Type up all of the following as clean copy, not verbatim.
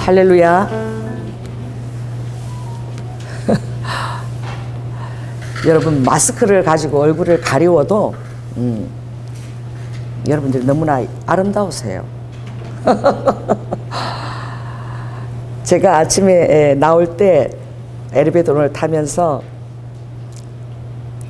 할렐루야. 여러분, 마스크를 가지고 얼굴을 가리워도 여러분들이 너무나 아름다우세요. 제가 아침에 나올 때 엘리베이터를 타면서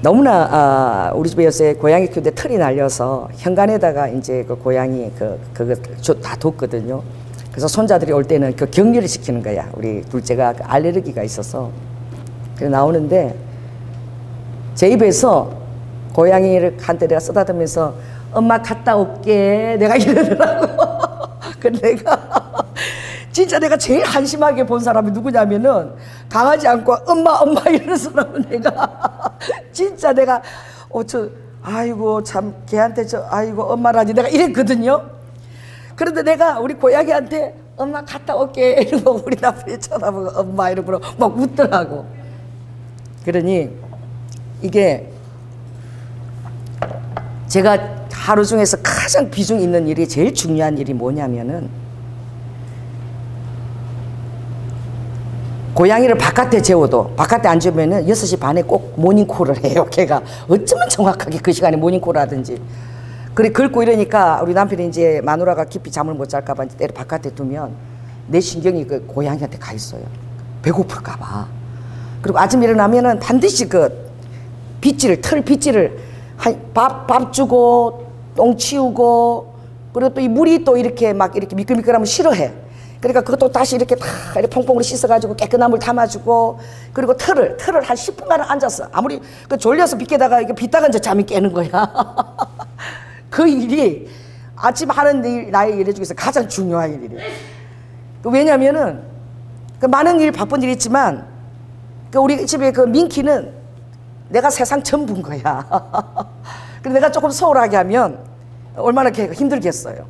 너무나 우리 집에 요새 고양이 키우는데 털이 날려서 현관에다가 이제 그 고양이 그거 다 뒀거든요. 그래서 손자들이 올 때는 그 격리를 시키는 거야. 우리 둘째가 그 알레르기가 있어서. 그래서 나오는데 제 입에서 고양이를 한테 내가 쓰다듬으면서 엄마 갔다 올게 내가 이러더라고. 근데 내가 진짜 내가 제일 한심하게 본 사람이 누구냐면은 강아지 안고 엄마 이러는 사람은 내가 진짜 내가 아이고 참 걔한테 아이고 엄마라니 내가 이랬거든요. 그런데 내가 우리 고양이한테 엄마 갔다 올게 이러고 우리 남편이 쳐다보고 엄마 이러고 막 웃더라고. 그러니 이게 제가 하루 중에서 가장 비중 있는 일이 제일 중요한 일이 뭐냐면은 고양이를 바깥에 재워도 바깥에 안 재우면은 6시 반에 꼭 모닝콜을 해요. 걔가 어쩌면 정확하게 그 시간에 모닝콜을 하든지. 그래 긁고 이러니까 우리 남편이 이제 마누라가 깊이 잠을 못 잘까봐 이제 때를 바깥에 두면 내 신경이 그 고양이한테 가 있어요. 배고플까봐. 그리고 아침 일어나면은 반드시 그 빗질을 털 빗질을 밥 주고 똥 치우고 그리고 또 이 물이 또 이렇게 막 이렇게 미끌미끌하면 싫어해. 그러니까 그것도 다시 이렇게 다 이렇게 퐁퐁으로 씻어가지고 깨끗한 물 담아주고 그리고 털을 한 10분간 앉았어. 아무리 그 졸려서 빗게다가 이렇게 빗다가 이제 잠이 깨는 거야. 그 일이 아침 하는 일, 나의 일 중에서 가장 중요한 일이래. 왜냐면은 그 많은 일 바쁜 일이 있지만 그 우리 집에 그 민키는 내가 세상 전부인 거야. 근데 내가 조금 소홀하게 하면 얼마나 걔가 힘들겠어요.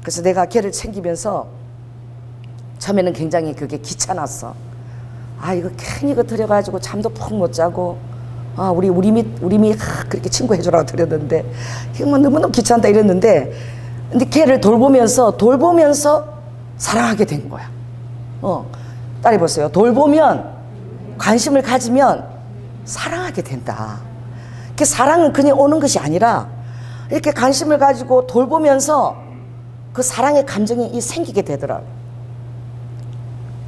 그래서 내가 걔를 챙기면서 처음에는 굉장히 그게 귀찮았어. 아 이거 괜히 이거 들여가지고 잠도 푹 못 자고 아 우리 미 그렇게 친구 해주라고 드렸는데 정말 너무너무 귀찮다 이랬는데 근데 걔를 돌보면서 사랑하게 된 거야. 딸이 보세요. 돌보면 관심을 가지면 사랑하게 된다. 그 사랑은 그냥 오는 것이 아니라 이렇게 관심을 가지고 돌보면서 그 사랑의 감정이 생기게 되더라고요.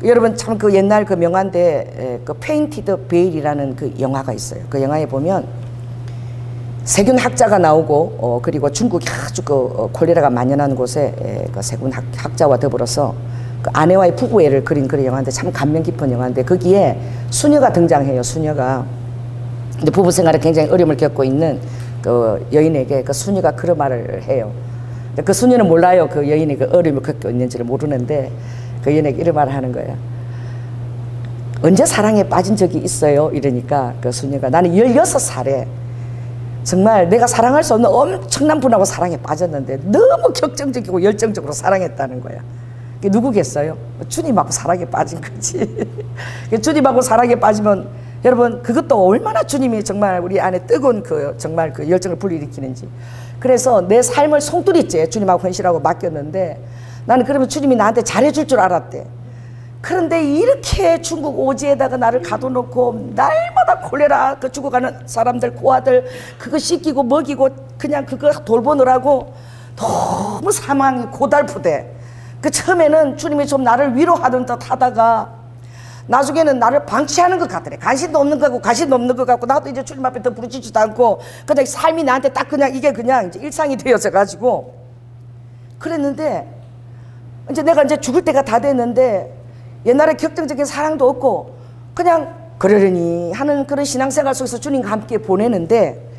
여러분 참 그 옛날 그 명화인데 그 페인티드 베일이라는 그 영화가 있어요. 그 영화에 보면 세균 학자가 나오고 그리고 중국이 아주 그 콜레라가 만연하는 곳에 그 세균 학자와 더불어서 그 아내와의 부부애를 그린 그런 영화인데 참 감명 깊은 영화인데 거기에 수녀가 등장해요. 수녀가 근데 부부 생활에 굉장히 어려움을 겪고 있는 그 여인에게 그 수녀가 그런 말을 해요. 그 수녀는 몰라요. 그 여인이 그 어려움을 겪고 있는지를 모르는데 그 여인에게 이런 말을 하는 거예요. 언제 사랑에 빠진 적이 있어요? 이러니까 그 수녀가 나는 16살에 정말 내가 사랑할 수 없는 엄청난 분하고 사랑에 빠졌는데 너무 격정적이고 열정적으로 사랑했다는 거야. 그게 누구겠어요? 주님하고 사랑에 빠진 거지. 주님하고 사랑에 빠지면 여러분 그것도 얼마나 주님이 정말 우리 안에 뜨거운 그 정말 그 열정을 불러일으키는지. 그래서 내 삶을 송두리째 주님하고 헌신하고 맡겼는데 나는 그러면 주님이 나한테 잘해줄 줄 알았대. 그런데 이렇게 중국 오지에다가 나를 가둬놓고 날마다 콜레라 그 죽어가는 사람들 고아들 그거 씻기고 먹이고 그냥 그거 돌보느라고 너무 사망이 고달프대. 그 처음에는 주님이 좀 나를 위로하던 듯 하다가 나중에는 나를 방치하는 것 같더래. 관심도 없는 것 같고 관심도 없는 것 같고 나도 이제 주님 앞에 더 부르짖지도 않고 그냥 삶이 나한테 딱 그냥 이게 그냥 이제 일상이 되어져 가지고 그랬는데 이제 내가 이제 죽을 때가 다 됐는데 옛날에 격정적인 사랑도 없고 그냥 그러려니 하는 그런 신앙생활 속에서 주님과 함께 보내는데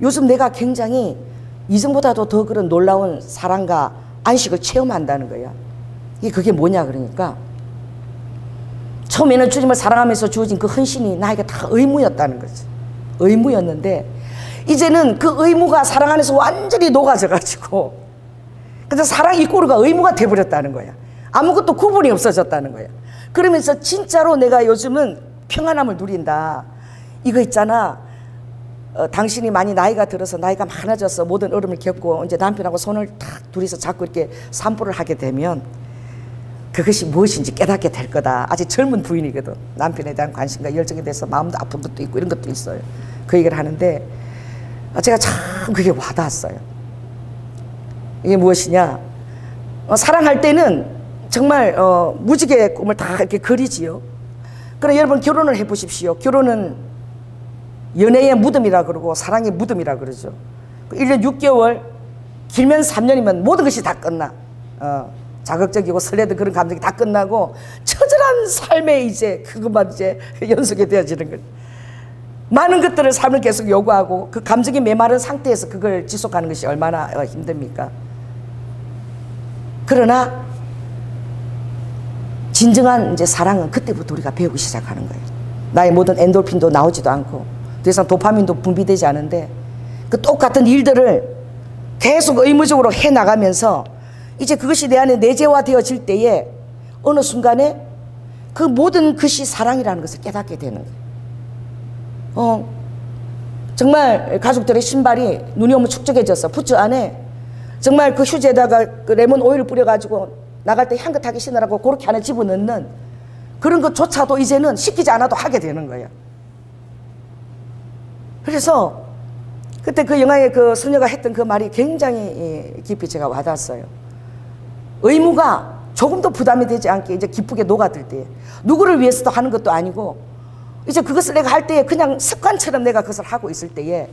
요즘 내가 굉장히 이전보다도 더 그런 놀라운 사랑과 안식을 체험한다는 거야. 그게 뭐냐 그러니까 처음에는 주님을 사랑하면서 주어진 그 헌신이 나에게 다 의무였다는 거지. 의무였는데 이제는 그 의무가 사랑 안에서 완전히 녹아져 가지고 그래서 사랑 이꼬르가 의무가 돼버렸다는 거야. 아무것도 구분이 없어졌다는 거야. 그러면서 진짜로 내가 요즘은 평안함을 누린다. 이거 있잖아. 당신이 많이 나이가 들어서 나이가 많아져서 모든 어려움을 겪고 이제 남편하고 손을 탁 둘이서 잡고 이렇게 산보를 하게 되면 그것이 무엇인지 깨닫게 될 거다. 아직 젊은 부인이거든. 남편에 대한 관심과 열정에 대해서 마음도 아픈 것도 있고 이런 것도 있어요. 그 얘기를 하는데 제가 참 그게 와닿았어요. 이게 무엇이냐, 사랑할 때는 정말 무지개 꿈을 다 이렇게 그리지요. 그럼 여러분 결혼을 해보십시오. 결혼은 연애의 무덤이라 그러고 사랑의 무덤이라 그러죠. 1년 6개월, 길면 3년이면 모든 것이 다 끝나. 자극적이고 설레는 그런 감정이 다 끝나고 처절한 삶에 이제 그것만 이제 연속이 되어지는 거죠. 많은 것들을 삶을 계속 요구하고 그 감정이 메마른 상태에서 그걸 지속하는 것이 얼마나 힘듭니까? 그러나 진정한 이제 사랑은 그때부터 우리가 배우기 시작하는 거예요. 나의 모든 엔돌핀도 나오지도 않고 더 이상 도파민도 분비되지 않은데 그 똑같은 일들을 계속 의무적으로 해나가면서 이제 그것이 내 안에 내재화되어질 때에 어느 순간에 그 모든 것이 사랑이라는 것을 깨닫게 되는 거예요. 정말 가족들의 신발이 눈이 오면 축축해졌어. 부츠 안에 정말 그 휴지에다가 그 레몬 오일을 뿌려가지고 나갈 때 향긋하게 신으라고 그렇게 하나 집어넣는 그런 것조차도 이제는 시키지 않아도 하게 되는 거예요. 그래서 그때 그 영화에 그 소녀가 했던 그 말이 굉장히 깊이 제가 와닿았어요. 의무가 조금도 부담이 되지 않게 이제 기쁘게 녹아들 때, 누구를 위해서도 하는 것도 아니고 이제 그것을 내가 할 때에 그냥 습관처럼 내가 그것을 하고 있을 때에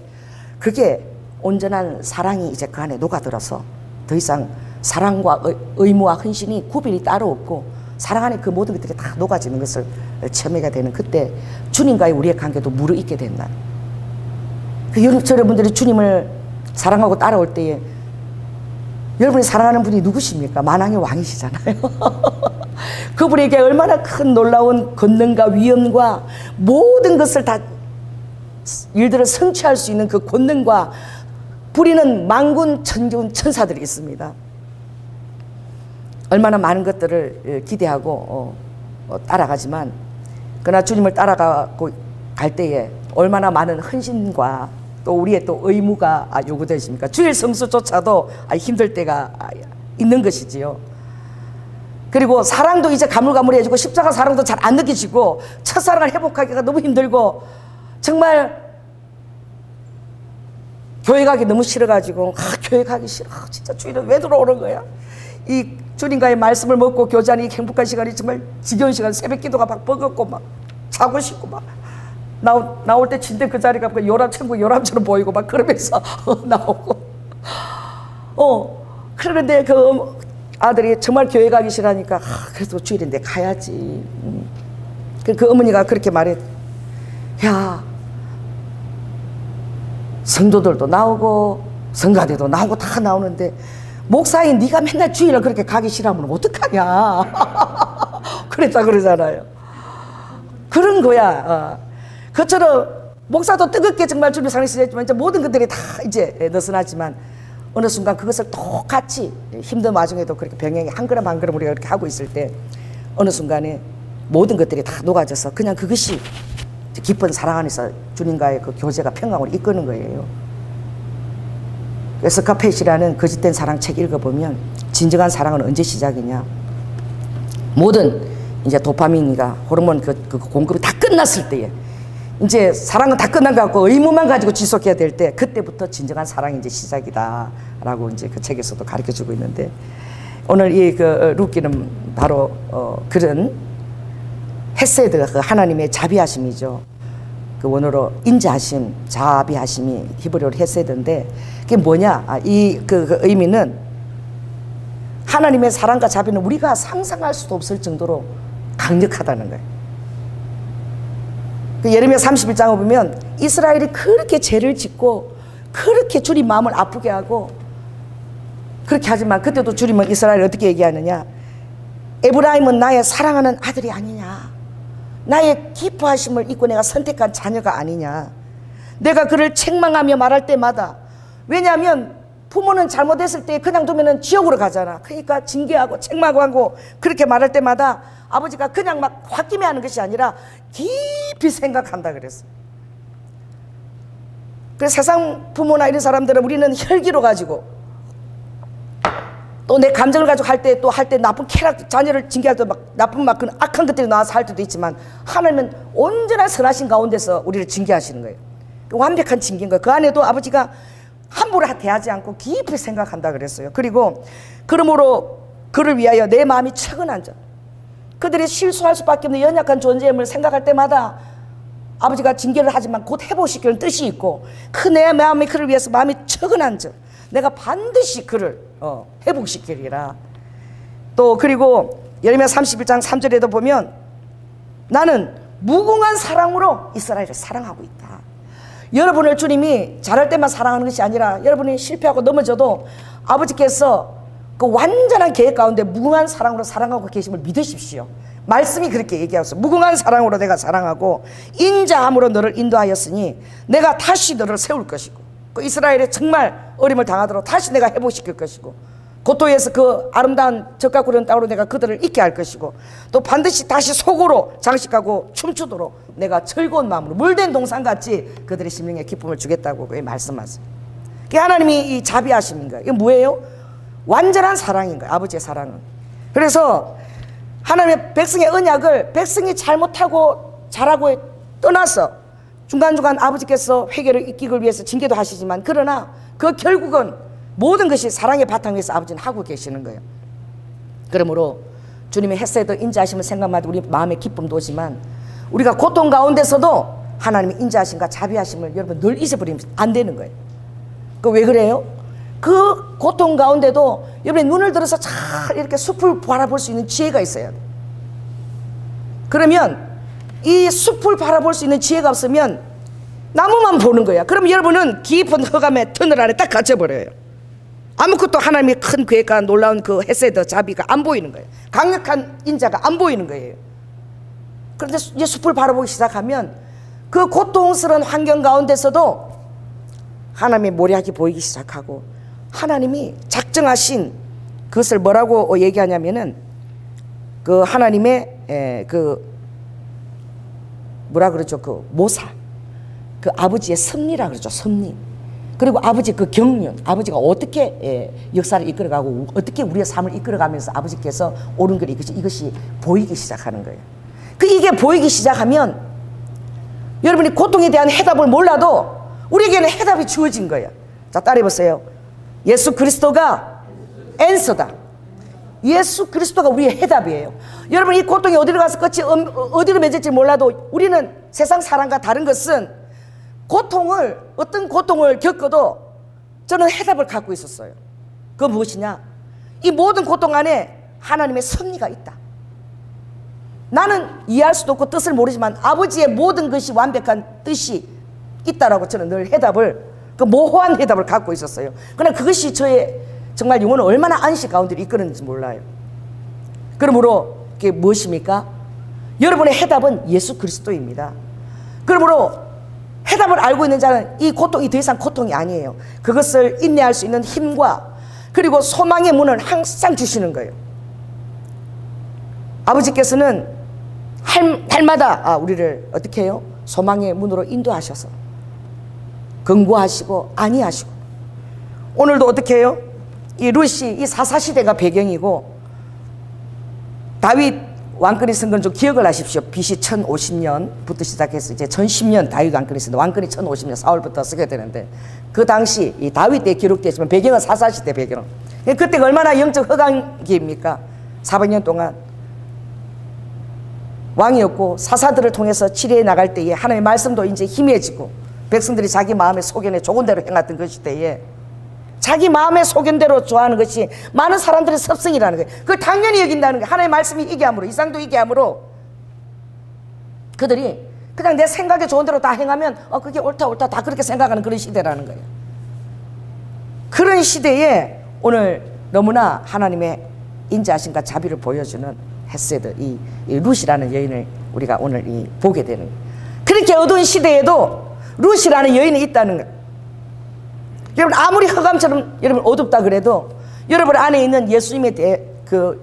그게 온전한 사랑이 이제 그 안에 녹아들어서 더 이상 사랑과 의무와 헌신이 구별이 따로 없고 사랑 안에 그 모든 것들이 다 녹아지는 것을 체험하게 되는, 그때 주님과의 우리의 관계도 무르익게 된다. 여러분들이 주님을 사랑하고 따라올 때에 여러분이 사랑하는 분이 누구십니까? 만왕의 왕이시잖아요. 그분에게 얼마나 큰 놀라운 권능과 위엄과 모든 것을 다 일들을 성취할 수 있는 그 권능과 부리는 만군 천군 천사들이 있습니다. 얼마나 많은 것들을 기대하고 따라가지만 그러나 주님을 따라가고 갈 때에 얼마나 많은 헌신과 또 우리의 또 의무가 요구되십니까? 주일 성수조차도 힘들 때가 있는 것이지요. 그리고 사랑도 이제 가물가물해지고 십자가 사랑도 잘 안 느껴지고 첫사랑을 회복하기가 너무 힘들고 정말 교회 가기 너무 싫어가지고 교회 가기 싫어. 진짜 주일은 왜 들어오는 거야? 이 주님과의 말씀을 먹고 교제하는 이 행복한 시간이 정말 지겨운 시간, 새벽 기도가 막 버겁고 막 자고 싶고 막 나올 때 침대 그 자리가 요람천국 요람처럼 보이고 막 그러면서 나오고 그런데 그 아들이 정말 교회 가기 싫어하니까 그래도 주일인데 가야지. 그 어머니가 그렇게 말해. 야, 성도들도 나오고 성가대도 나오고 다 나오는데 목사인 네가 맨날 주일을 그렇게 가기 싫어하면 어떡하냐. 그랬다 그러잖아요. 그런 거야. 그처럼 목사도 뜨겁게 정말 주님 사랑했지만 모든 것들이 다 이제 느슨하지만 어느 순간 그것을 똑같이 힘든 와중에도 그렇게 병행해 한 걸음 한 걸음 우리가 그렇게 하고 있을 때 어느 순간에 모든 것들이 다 녹아져서 그냥 그것이 깊은 사랑 안에서 주님과의 그 교제가 평강으로 이끄는 거예요. 그래서 스카펫이라는 거짓된 사랑 책 읽어보면 진정한 사랑은 언제 시작이냐, 모든 이제 도파민이가 호르몬 그 공급이 다 끝났을 때에 이제 사랑은 다 끝난 것 같고 의무만 가지고 지속해야 될 때 그때부터 진정한 사랑이 이제 시작이다 라고 이제 그 책에서도 가르쳐 주고 있는데 오늘 이 그 루키는 바로 그런 헤세드, 그 하나님의 자비하심이죠. 그 원어로 인자하심, 자비하심이 히브리어로 헤세드인데 그게 뭐냐, 그 의미는 하나님의 사랑과 자비는 우리가 상상할 수도 없을 정도로 강력하다는 거예요. 그 예레미야 31장을 보면 이스라엘이 그렇게 죄를 짓고 그렇게 주님 마음을 아프게 하고 그렇게 하지만 그때도 주님은 이스라엘을 어떻게 얘기하느냐, 에브라임은 나의 사랑하는 아들이 아니냐, 나의 기뻐하심을 입고 내가 선택한 자녀가 아니냐. 내가 그를 책망하며 말할 때마다, 왜냐하면 부모는 잘못했을 때 그냥 두면 지옥으로 가잖아. 그러니까 징계하고 책망하고 그렇게 말할 때마다 아버지가 그냥 막 홧김에 하는 것이 아니라 깊이 생각한다 그랬어요. 그래서 세상 부모나 이런 사람들은 우리는 혈기로 가지고 또 내 감정을 가지고 할 때, 또 할 때 나쁜 쾌락, 자녀를 징계할 때 막 나쁜 막 그런 악한 것들이 나와서 할 때도 있지만, 하나님은 온전한 선하신 가운데서 우리를 징계하시는 거예요. 완벽한 징계인 거예요. 그 안에도 아버지가 함부로 대하지 않고 깊이 생각한다 그랬어요. 그리고 그러므로 그를 위하여 내 마음이 척은한 자, 그들이 실수할 수밖에 없는 연약한 존재임을 생각할 때마다 아버지가 징계를 하지만 곧 회복시키는 뜻이 있고, 그 내 마음이 그를 위해서 마음이 척은한 자, 내가 반드시 그를 회복시키리라. 또 그리고 예레미야 31장 3절에도 보면 나는 무궁한 사랑으로 이스라엘을 사랑하고 있다. 여러분을 주님이 잘할 때만 사랑하는 것이 아니라 여러분이 실패하고 넘어져도 아버지께서 그 완전한 계획 가운데 무궁한 사랑으로 사랑하고 계심을 믿으십시오. 말씀이 그렇게 얘기하셨어요. 무궁한 사랑으로 내가 사랑하고 인자함으로 너를 인도하였으니 내가 다시 너를 세울 것이고, 그 이스라엘에 정말 어림을 당하도록 다시 내가 회복시킬 것이고, 고토에서 그 아름다운 젖과 구른 땅으로 내가 그들을 있게 할 것이고, 또 반드시 다시 속으로 장식하고 춤추도록 내가 즐거운 마음으로 물된 동산같이 그들의 심령에 기쁨을 주겠다고 말씀하세요. 그게 하나님이 이 자비하심인 거예요. 이게 뭐예요? 완전한 사랑인 거예요. 아버지의 사랑은. 그래서 하나님의 백성의 언약을 백성이 잘못하고 잘하고 떠나서 중간중간 아버지께서 회개를 이끌기 위해서 징계도 하시지만, 그러나 그 결국은 모든 것이 사랑의 바탕 위에서 아버지는 하고 계시는 거예요. 그러므로 주님의 헤세드 인자하심을 생각마다 우리 마음의 기쁨도 오지만, 우리가 고통 가운데서도 하나님의 인자하심과 자비하심을 여러분 늘 잊어버리면 안 되는 거예요. 그 왜 그래요? 그 고통 가운데도 여러분의 눈을 들어서 잘 이렇게 숲을 바라볼 수 있는 지혜가 있어야 돼요. 그러면 이 숲을 바라볼 수 있는 지혜가 없으면 나무만 보는 거야. 그럼 여러분은 깊은 흑암의 터널 안에 딱 갇혀버려요. 아무것도 하나님의 큰 계획과 놀라운 그 헤세드 자비가 안 보이는 거예요. 강력한 인자가 안 보이는 거예요. 그런데 이제 숲을 바라보기 시작하면 그 고통스러운 환경 가운데서도 하나님의 모략이 보이기 시작하고, 하나님이 작정하신 그것을 뭐라고 얘기하냐면은 그 하나님의 그 뭐라 그러죠? 그 모사, 그 아버지의 섭리라 그러죠. 섭리. 그리고 아버지 그 경륜, 아버지가 어떻게 역사를 이끌어가고 어떻게 우리의 삶을 이끌어가면서 아버지께서 옳은 걸 이것이 보이기 시작하는 거예요. 그 이게 보이기 시작하면 여러분이 고통에 대한 해답을 몰라도 우리에게는 해답이 주어진 거예요. 자, 따라해보세요. 예수 그리스도가 앤서다. 예수 그리스도가 우리의 해답이에요. 여러분, 이 고통이 어디로 가서 끝이 어디로 맺을지 몰라도 우리는 세상 사람과 다른 것은 고통을, 어떤 고통을 겪어도 저는 해답을 갖고 있었어요. 그건 무엇이냐? 이 모든 고통 안에 하나님의 섭리가 있다. 나는 이해할 수도 없고 뜻을 모르지만 아버지의 모든 것이 완벽한 뜻이 있다라고 저는 늘 해답을, 그 모호한 해답을 갖고 있었어요. 그러나 그것이 저의 정말 영혼을 얼마나 안식 가운데 이끄는지 몰라요. 그러므로 그게 무엇입니까? 여러분의 해답은 예수 그리스도입니다. 그러므로 해답을 알고 있는 자는 이 고통이 더 이상 고통이 아니에요. 그것을 인내할 수 있는 힘과 그리고 소망의 문을 항상 주시는 거예요. 아버지께서는 할마다 우리를 어떻게 해요? 소망의 문으로 인도하셔서 권고하시고 안위하시고, 오늘도 어떻게 해요? 이 룻이 이 사사시대가 배경이고, 다윗 왕권이 쓴 건 좀 기억을 하십시오. BC 1050년부터 시작해서 이제 1010년 다윗 왕권이 쓴, 왕권이 1050년 4월부터 쓰게 되는데, 그 당시 이 다윗 때 기록되지만 배경은 사사시대 배경. 그때가 얼마나 영적 허강기입니까? 400년 동안 왕이었고 사사들을 통해서 치리해 나갈 때에 하나님의 말씀도 이제 희미해지고, 백성들이 자기 마음의 소견에 좋은 대로 행했던 것이 때에 자기 마음의 소견대로 좋아하는 것이 많은 사람들의 습성이라는 거예요. 그걸 당연히 여긴다는 거예요. 하나님의 말씀이 이게 함으로, 이상도 이게 함으로 그들이 그냥 내 생각에 좋은 대로 다 행하면 그게 옳다 다 그렇게 생각하는 그런 시대라는 거예요. 그런 시대에 오늘 너무나 하나님의 인자하심과 자비를 보여주는 헤세드, 이 룻이라는 여인을 우리가 오늘 보게 되는 거예요. 그렇게 어두운 시대에도 룻이라는 여인이 있다는 거예요. 여러분, 아무리 흑암처럼 여러분 어둡다 그래도 여러분 안에 있는 예수님에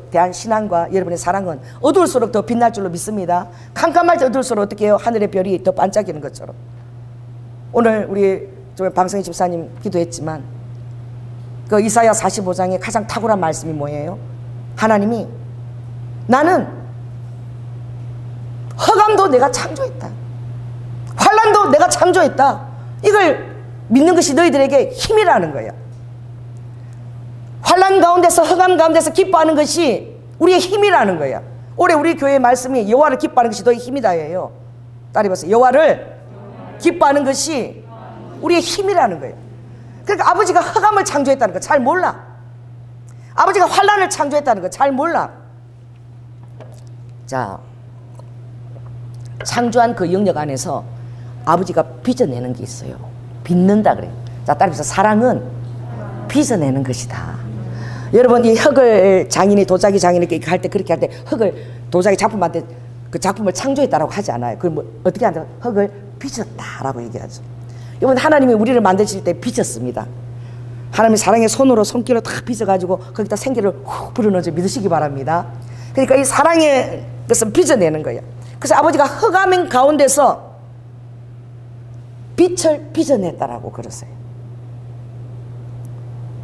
대한 신앙과 여러분의 사랑은 어두울수록 더 빛날 줄로 믿습니다. 캄캄할 때 어두울수록 어떻게 해요? 하늘의 별이 더 반짝이는 것처럼. 오늘 우리 방성희 집사님 기도했지만 그 이사야 45장의 가장 탁월한 말씀이 뭐예요? 하나님이 나는 흑암도 내가 창조했다. 환난도 내가 창조했다. 이걸 믿는 것이 너희들에게 힘이라는 거야. 환난 가운데서 흑암 가운데서 기뻐하는 것이 우리의 힘이라는 거야. 올해 우리 교회의 말씀이 여호와를 기뻐하는 것이 너희 힘이다예요. 따라 해보세요. 여호와를 기뻐하는 것이 우리의 힘이라는 거예요. 그러니까 아버지가 흑암을 창조했다는 거 잘 몰라. 아버지가 환난을 창조했다는 거 잘 몰라. 자, 창조한 그 영역 안에서 아버지가 빚어내는 게 있어요. 빚는다 그래요. 자, 따라서 사랑은 빚어내는 것이다. 여러분, 이 흙을 장인이, 도자기 장인이 이렇게 할 때, 그렇게 할 때 흙을 도자기 작품한테 그 작품을 창조했다라고 하지 않아요. 그걸 뭐 어떻게 한다? 흙을 빚었다라고 얘기하죠. 여러분, 하나님이 우리를 만드실 때 빚었습니다. 하나님이 사랑의 손으로, 손길로 다 빚어가지고 거기다 생기를 훅 불어넣어서 믿으시기 바랍니다. 그러니까 이 사랑의 것은 빚어내는 거예요. 그래서 아버지가 흑암 가운데서 빛을 빚어냈다라고 그러세요.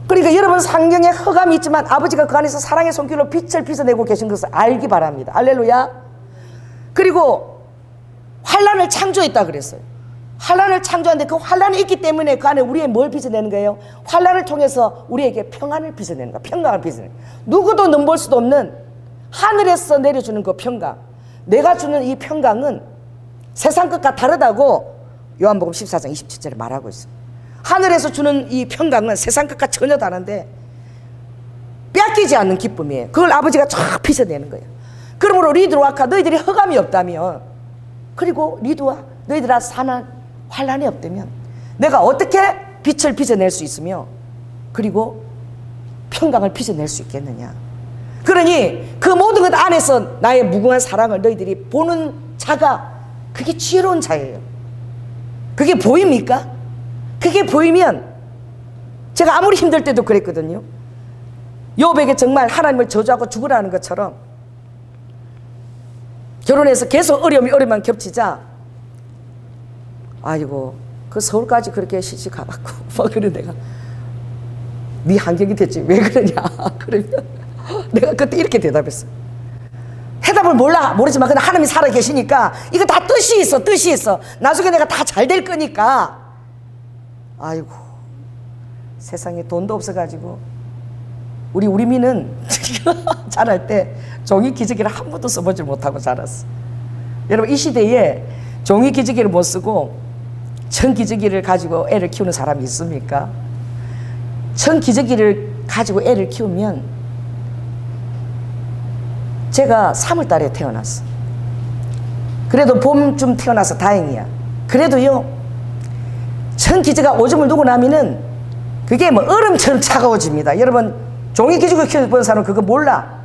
그러니까 여러분, 상경에 흑암이 있지만 아버지가 그 안에서 사랑의 손길로 빛을 빚어내고 계신 것을 알기 바랍니다. 할렐루야. 그리고 환난을 창조했다 그랬어요. 환난을 창조하는데 그 환난이 있기 때문에 그 안에 우리의 뭘 빚어내는 거예요? 환난을 통해서 우리에게 평안을 빚어내는 거야. 평강을 빚어내는 거야. 누구도 넘볼 수도 없는 하늘에서 내려주는 그 평강. 내가 주는 이 평강은 세상 것과 다르다고 요한복음 14장 27절에 말하고 있어요. 하늘에서 주는 이 평강은 세상 것과 전혀 다른데 뺏기지 않는 기쁨이에요. 그걸 아버지가 쫙 빚어내는 거예요. 그러므로 리드와카 너희들이 흑암이 없다면, 그리고 리드와 너희들아 사난 환난이 없다면 내가 어떻게 빛을 빚어낼 수 있으며 그리고 평강을 빚어낼 수 있겠느냐. 그러니 그 모든 것 안에서 나의 무궁한 사랑을 너희들이 보는 자가, 그게 지혜로운 자예요. 그게 보입니까? 그게 보이면, 제가 아무리 힘들 때도 그랬거든요. 욥에게 정말 하나님을 저주하고 죽으라는 것처럼 결혼해서 계속 어려움만 겹치자, 아이고 그 서울까지 그렇게 시집 가갖고 뭐 그래, 내가 네 환경이 됐지 왜 그러냐. 그러면 내가 그때 이렇게 대답했어. 해답을 모르지만 그냥 하나님이 살아 계시니까 이거 다 뜻이 있어. 뜻이 있어. 나중에 내가 다 잘 될 거니까. 아이고, 세상에 돈도 없어가지고 우리 미는 자랄 때 종이 기저귀를 한 번도 써보지 못하고 자랐어. 여러분, 이 시대에 종이 기저귀를 못 쓰고 천 기저귀를 가지고 애를 키우는 사람이 있습니까? 천 기저귀를 가지고 애를 키우면, 제가 3월 달에 태어났어. 그래도 봄쯤 태어나서 다행이야. 그래도요, 천 기저가 오줌을 누고 나면은 그게 뭐 얼음처럼 차가워집니다. 여러분, 종이 기저귀 키워본 사람은 그거 몰라.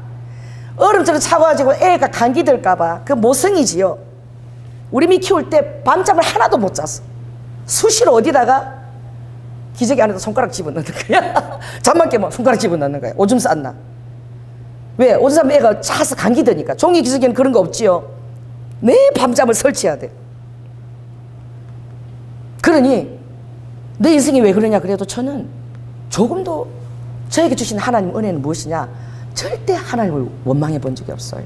얼음처럼 차가워지고 애가 감기 들까봐 그 모성이지요. 우리 미 키울 때 밤잠을 하나도 못 잤어. 수시로 어디다가 기저귀 안에다 손가락 집어넣는 거야. 잠만 깨면 손가락 집어넣는 거야. 오줌 쌌나. 왜? 오줌 싸면 애가 차서 감기 드니까. 종이 기저귀는 그런 거 없지요. 매 밤잠을 설치해야 돼. 그러니 내 인생이 왜 그러냐. 그래도 저는 조금도 저에게 주신 하나님 은혜는 무엇이냐, 절대 하나님을 원망해 본 적이 없어요.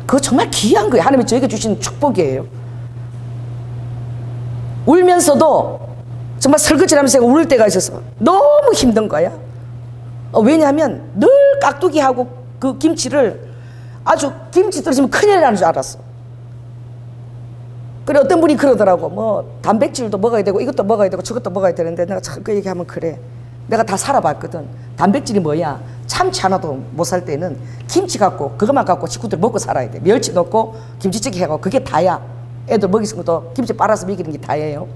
그거 정말 귀한 거예요. 하나님이 저에게 주신 축복이에요. 울면서도 정말 설거지를 하면서 울 때가 있어서 너무 힘든 거야. 왜냐하면 늘 깍두기하고 그 김치를, 아주 김치 떨어지면 큰일 나는 줄 알았어. 그래, 어떤 분이 그러더라고. 뭐 단백질도 먹어야 되고 이것도 먹어야 되고 저것도 먹어야 되는데, 내가 참 그 얘기하면 그래. 내가 다 살아봤거든. 단백질이 뭐야? 참치 하나도 못 살 때는 김치 갖고, 그것만 갖고 식구들 먹고 살아야 돼. 멸치 넣고 김치찌개 하고 그게 다야. 애들 먹이는 것도 김치 빨아서 먹이는 게 다예요.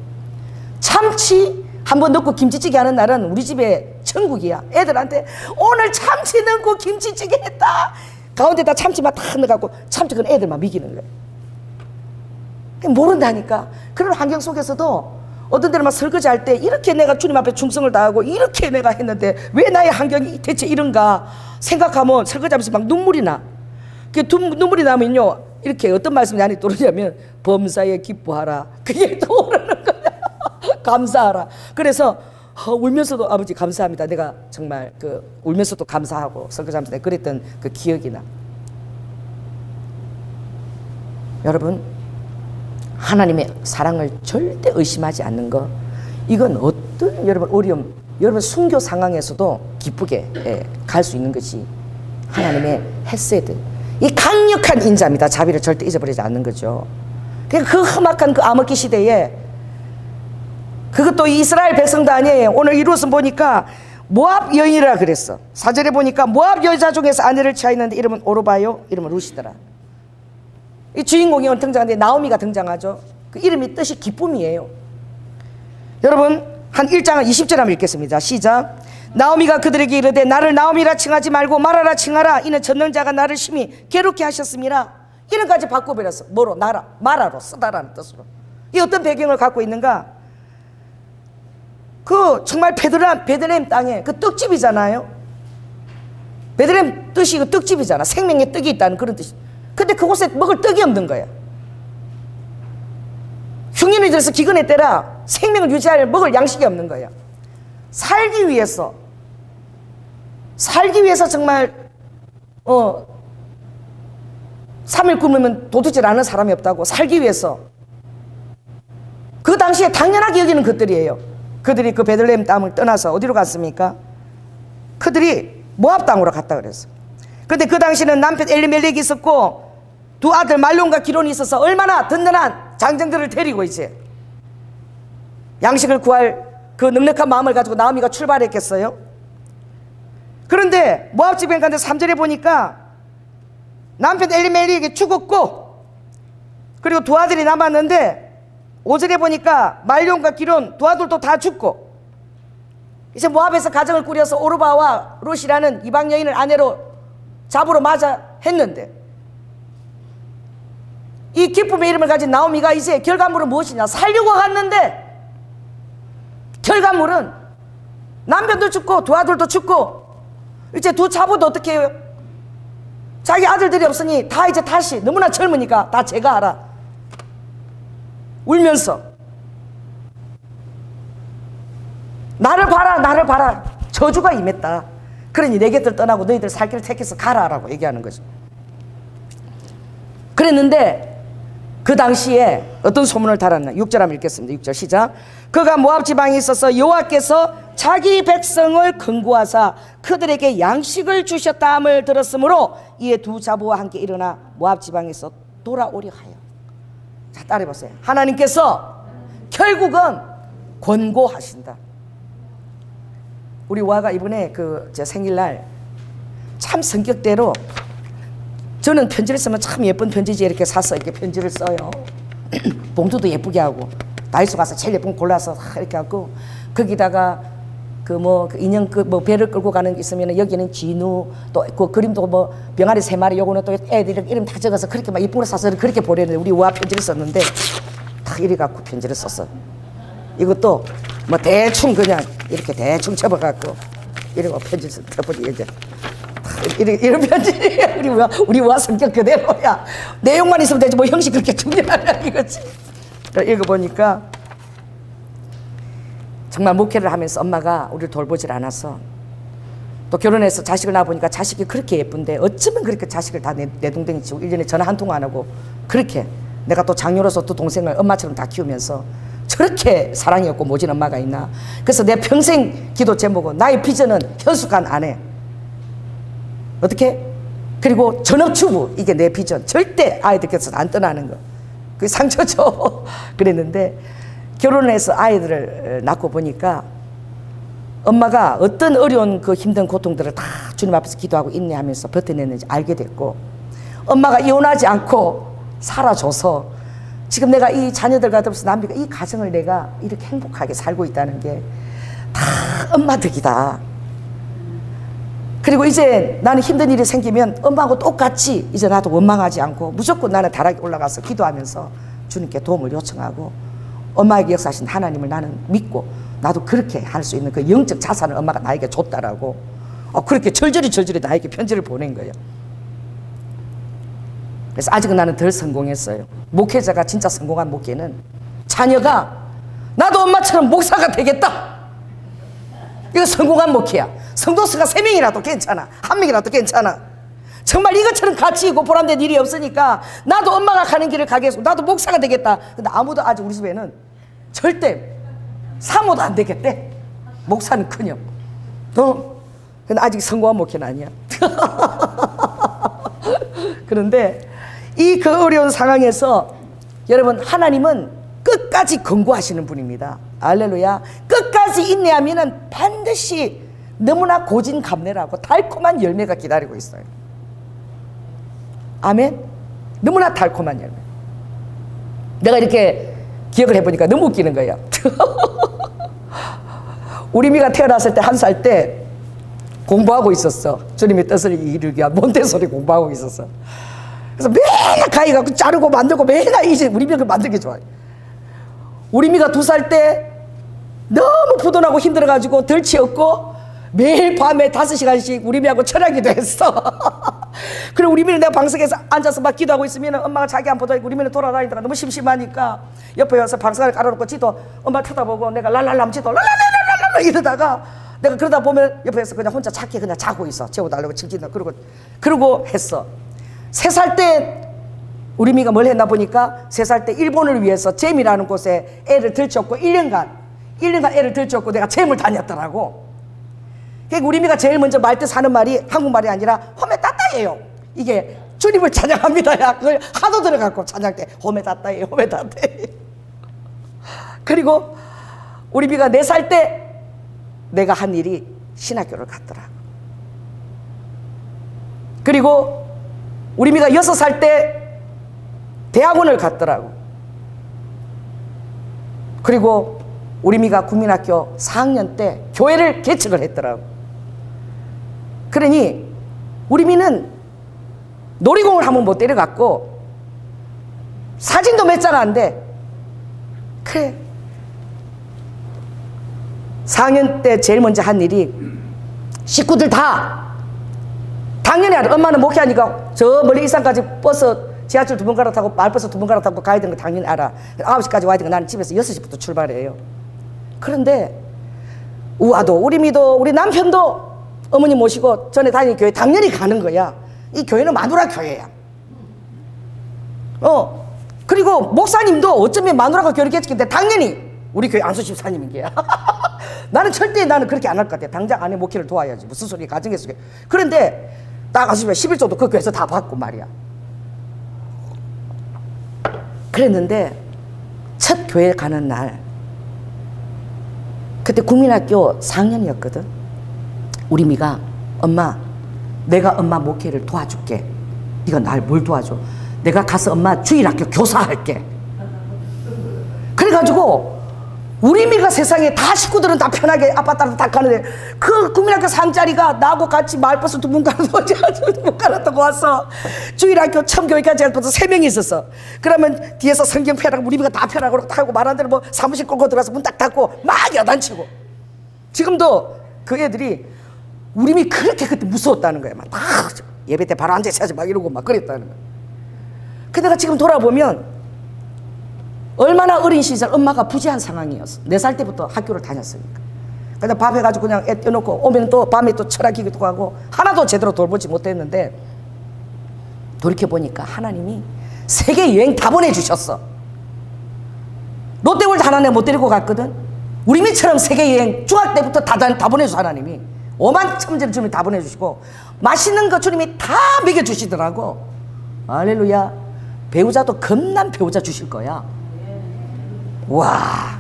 참치 한번 넣고 김치찌개 하는 날은 우리 집에 천국이야. 애들한테 오늘 참치 넣고 김치찌개 했다. 가운데다 참치만 다 넣어갖고 참치 그건 애들만 먹이는 거야. 모른다니까. 그런 환경 속에서도 어떤 데는 막 설거지 할 때 이렇게 내가 주님 앞에 충성을 다하고 이렇게 내가 했는데 왜 나의 환경이 대체 이런가 생각하면 설거지하면서 막 눈물이 나. 그 눈물이 나면요, 이렇게 어떤 말씀이 안에 떠오르냐면 범사에 기뻐하라. 그게 떠오르는 거야. 감사하라. 그래서 울면서도 아버지 감사합니다. 내가 정말 울면서도 감사하고 설거지하면서 내가 그랬던 그 기억이 나. 여러분, 하나님의 사랑을 절대 의심하지 않는 거, 이건 어떤 여러분 어려움, 여러분 순교 상황에서도 기쁘게 갈 수 있는 것이 하나님의 헤세드, 이 강력한 인자입니다. 자비를 절대 잊어버리지 않는 거죠. 그러니까 그 험악한 그 암흑기 시대에, 그것도 이스라엘 백성도 아니에요. 오늘 이루어서 보니까 모압 여인이라 그랬어. 4절에 보니까 모압 여자 중에서 아내를 취하였는데 이름은 오르바요, 이름은 루시더라. 이 주인공이 오늘 등장하는데 나오미가 등장하죠. 그 이름이 뜻이 기쁨이에요. 여러분, 한 1장 20절 한번 읽겠습니다. 시작. 나오미가 그들에게 이르되 나를 나오미라 칭하지 말고 마라라 칭하라. 이는 전능자가 나를 심히 괴롭게 하셨습니다. 이름까지 바꿔버렸어. 뭐로? 나라, 마라로, 쓰다라는 뜻으로. 이 어떤 배경을 갖고 있는가? 정말 베들레헴 땅에 그 떡집이잖아요. 베들레헴 뜻이 그 떡집이잖아. 생명의 떡이 있다는 그런 뜻이. 근데 그곳에 먹을 떡이 없는 거야. 흉년이 들어서 기근의 때라 생명을 유지할 먹을 양식이 없는 거야. 살기 위해서 정말 3일 굶으면 도둑질 않는 사람이 없다고. 살기 위해서 그 당시에 당연하게 여기는 것들이에요. 그들이 그 베들레헴 땅을 떠나서 어디로 갔습니까? 그들이 모압 땅으로 갔다 그랬어. 근데 그 당시는 남편 엘리멜렉이 있었고 두 아들 말론과 기론이 있어서 얼마나 든든한 장정들을 데리고 이제 양식을 구할 그 넉넉한 마음을 가지고 나오미가 출발했겠어요? 그런데 모압 집에 갔는데 3절에 보니까 남편 엘리멜렉이 죽었고 그리고 두 아들이 남았는데 5절에 보니까 말론과 기론 두 아들도 다 죽고 이제 모압에서 가정을 꾸려서 오르바와 롯이라는 이방 여인을 아내로 잡으러 맞아 했는데 이 기쁨의 이름을 가진 나오미가 이제 결과물은 무엇이냐? 살려고 갔는데 결과물은 남편도 죽고 두 아들도 죽고 이제 두 차부도 어떻게 해요? 자기 아들들이 없으니 다 이제 다시 너무나 젊으니까 다 제가 하라 울면서 나를 봐라 나를 봐라 저주가 임했다. 그러니 내 곁을 떠나고 너희들 살 길을 택해서 가라 라고 얘기하는 거죠. 그랬는데 그 당시에 어떤 소문을 달았나? 6절 한번 읽겠습니다. 6절 시작. 그가 모압 지방에 있어서 여호와께서 자기 백성을 근구하사 그들에게 양식을 주셨다함을 들었으므로 이에 두 자부와 함께 일어나 모압 지방에서 돌아오려 하여. 자, 따라해보세요. 하나님께서 결국은 권고하신다. 우리 와가 이번에 제 생일날 참 성격대로 저는 편지를 쓰면 참 예쁜 편지지 이렇게 사서 이렇게 편지를 써요. 봉투도 예쁘게 하고 다이소 가서 제일 예쁜 거 골라서 이렇게 하고 거기다가 그 인형 배를 끌고 가는 게 있으면 여기는 진우 또 그 그림도 병아리 3마리 요거는 또 애들 이름 다 적어서 그렇게 막 예쁜 거 사서 그렇게 보내는데 우리 와 편지를 썼는데 다 이래 갖고 편지를 썼어. 이것도 대충 그냥 이렇게 대충 접어갖고 이러고 편지를 써버리 이제 이런 편지 우리 와 성격 그대로야. 내용만 있으면 되지 뭐 형식 그렇게 중요하냐 이거지. 읽어보니까 정말 목회를 하면서 엄마가 우리를 돌보질 않아서 또 결혼해서 자식을 낳아보니까 자식이 그렇게 예쁜데 어쩌면 그렇게 자식을 다 내동댕이 치고 1년에 전화 한 통 안 하고 그렇게 내가 또 장녀로서 또 동생을 엄마처럼 다 키우면서 저렇게 사랑이 없고 모진 엄마가 있나. 그래서 내 평생 기도 제목은 나의 비전은 현숙한 아내 어떻게? 그리고 전업주부 이게 내 비전. 절대 아이들께서 안 떠나는 거. 그게 상처죠. 그랬는데 결혼을 해서 아이들을 낳고 보니까 엄마가 어떤 어려운 그 힘든 고통들을 다 주님 앞에서 기도하고 인내하면서 버텨냈는지 알게 됐고 엄마가 이혼하지 않고 살아줘서 지금 내가 이 자녀들과 더불어서 남비가 이 가정을 내가 이렇게 행복하게 살고 있다는 게 다 엄마 덕이다. 그리고 이제 나는 힘든 일이 생기면 엄마하고 똑같이 이제 나도 원망하지 않고 무조건 나는 다락에 올라가서 기도하면서 주님께 도움을 요청하고 엄마에게 역사하신 하나님을 나는 믿고 나도 그렇게 할 수 있는 그 영적 자산을 엄마가 나에게 줬다라고 그렇게 절절히 나에게 편지를 보낸 거예요. 그래서 아직은 나는 덜 성공했어요. 목회자가 진짜 성공한 목회는 자녀가 나도 엄마처럼 목사가 되겠다 이거 성공한 목회야. 성도수가 3명이라도 괜찮아. 1명이라도 괜찮아. 정말 이것처럼 가치 있고 보람된 일이 없으니까 나도 엄마가 가는 길을 가겠고 나도 목사가 되겠다. 근데 아무도 아직 우리 집에는 절대 사모도 안 되겠대. 목사는 그냥. 근데 아직 성공한 목회는 아니야. 그런데 이 그 어려운 상황에서 여러분, 하나님은 끝까지 권고하시는 분입니다. 할렐루야. 끝까지 인내하면은 반드시 너무나 고진감래라고 달콤한 열매가 기다리고 있어요. 아멘. 너무나 달콤한 열매. 내가 이렇게 기억을 해보니까 너무 웃기는 거예요. 우리 미가 태어났을 때 1살 때 공부하고 있었어. 주님의 뜻을 이루기 위한 몬테소리 공부하고 있었어. 그래서 맨날 가위 갖고 자르고 만들고 맨날 이제 우리 미가 만들기 좋아해. 우리 미가 2살 때 너무 부도나고 힘들어가지고 덜치 없고 매일 밤에 5시간씩 우리 미하고 철학기도 했어. 그리고 우리 미는 내가 방석에서 앉아서 막 기도하고 있으면 엄마가 자기 안 보다 우리 미는 돌아다니다가 너무 심심하니까 옆에 와서 방석을 깔아놓고 지도 엄마 쳐다보고 내가 랄랄람 지도 랄랄랄랄랄라 이러다가 내가 그러다 보면 옆에서 그냥 혼자 작게 그냥 자고 있어. 재워달라고 칭칭다. 그러고 했어. 3살 때 우리 미가 뭘 했나 보니까 3살 때 일본을 위해서 잼이라는 곳에 애를 들쳤고 1년간 애를 들쳤고 내가 잼을 다녔더라고. 그러니까 우리 미가 제일 먼저 말뜻 하는 말이 한국말이 아니라 호메따따예요. 이게 주님을 찬양합니다. 야, 그걸 하도 들어갖고 찬양 때 호메따따예요. 호메따따예요. 그리고 우리 미가 4살 때 내가 한 일이 신학교를 갔더라. 그리고 우리 미가 6살 때 대학원을 갔더라고. 그리고 우리 미가 국민학교 4학년 때 교회를 개척을 했더라고. 그러니 우리 미는 놀이공을 한번 못 데려갔고 사진도 몇 장 안 돼. 그래. 4학년 때 제일 먼저 한 일이 식구들 다 당연히 알아. 엄마는 목회하니까 저 멀리 일산까지 버스 지하철 2번 갈아타고 말버스 2번 갈아타고 가야 되는 거 당연히 알아. 9시까지 와야 되는 거 나는 집에서 6시부터 출발해요. 그런데 우아도 우리 미도 우리 남편도 어머니 모시고 전에 다니는 교회 당연히 가는 거야. 이 교회는 마누라 교회야. 그리고 목사님도 어쩌면 마누라가 교회를 개척했는데 당연히 우리 교회 안수 집사님인 게야. 나는 절대 나는 그렇게 안 할 것 같아. 당장 아내 목회를 도와야지. 무슨 소리 가정에서. 그런데 딱 아시면 11조도 그 교회에서 다 받고 말이야. 그랬는데 첫 교회 가는 날 그때 국민학교 4학년이었거든. 우리 미가 엄마 내가 엄마 목회를 도와줄게. 네가 날 뭘 도와줘? 내가 가서 엄마 주일학교 교사할게. 그래가지고 우리 미가 세상에 다 식구들은 다 편하게 아빠 따라 다 가는데 그 국민학교 4학년짜리가 나하고 같이 마을버스 2번 갈아타고 와서 주일학교 첨교회까지 해서 3명이 있었어. 그러면 뒤에서 성경 펴라고 우리 미가 다 펴라고 타고 말한 대로 뭐 사무실 끌고 들어가서 문 딱 닫고 막 야단치고. 지금도 그 애들이 우리 미 그렇게 그때 무서웠다는 거야. 막 예배 때 바로 앉아 있어야지 막 이러고 막 그랬다는 거야. 근데 내가 지금 돌아보면 얼마나 어린 시절 엄마가 부재한 상황이었어. 4살 때부터 학교를 다녔으니까. 그냥 밥 해가지고 그냥 애 떼놓고 오면 또 밤에 또 철학기도 하고 하나도 제대로 돌보지 못했는데 돌이켜보니까 하나님이 세계 여행 다 보내주셨어. 롯데월드 하나 내가 못 데리고 갔거든. 우리 미처럼 세계 여행 중학 때부터 다 보내줘. 하나님이 5만 천지를 주님이 다 보내주시고 맛있는 거 주님이 다 먹여주시더라고. 할렐루야. 배우자도 겁난 배우자 주실 거야. 와,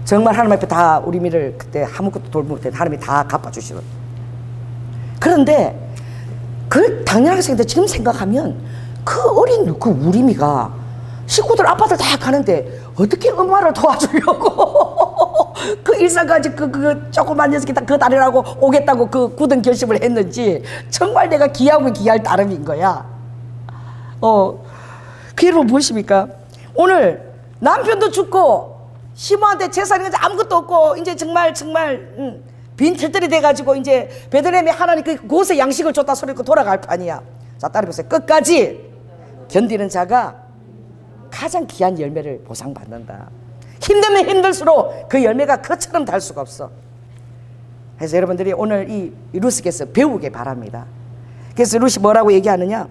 정말 하나님 앞에 다 우리 미를 그때 아무것도 돌볼 때 하나님이 다 갚아주시거든. 그런데 그걸 당연하게 생각했는데 지금 생각하면 그 어린 그 우리 미가 식구들 아빠들 다 가는데 어떻게 엄마를 도와주려고 그 일산까지 그 조그만 녀석이 다 그 다리라고 오겠다고 그 굳은 결심을 했는지 정말 내가 귀하고 귀할 따름인 거야. 그 여러분 무엇입니까? 오늘 남편도 죽고 시모한테 재산이 아무것도 없고 이제 정말 빈털들이 돼가지고 이제 베들레헴에 하나님 그곳에 양식을 줬다 소리 듣고 돌아갈 판이야. 자, 따라해보세요. 끝까지 견디는 자가 가장 귀한 열매를 보상받는다. 힘들면 힘들수록 그 열매가 그처럼 달 수가 없어. 그래서 여러분들이 오늘 이 루스께서 배우길 바랍니다. 그래서 루시 뭐라고 얘기하느냐,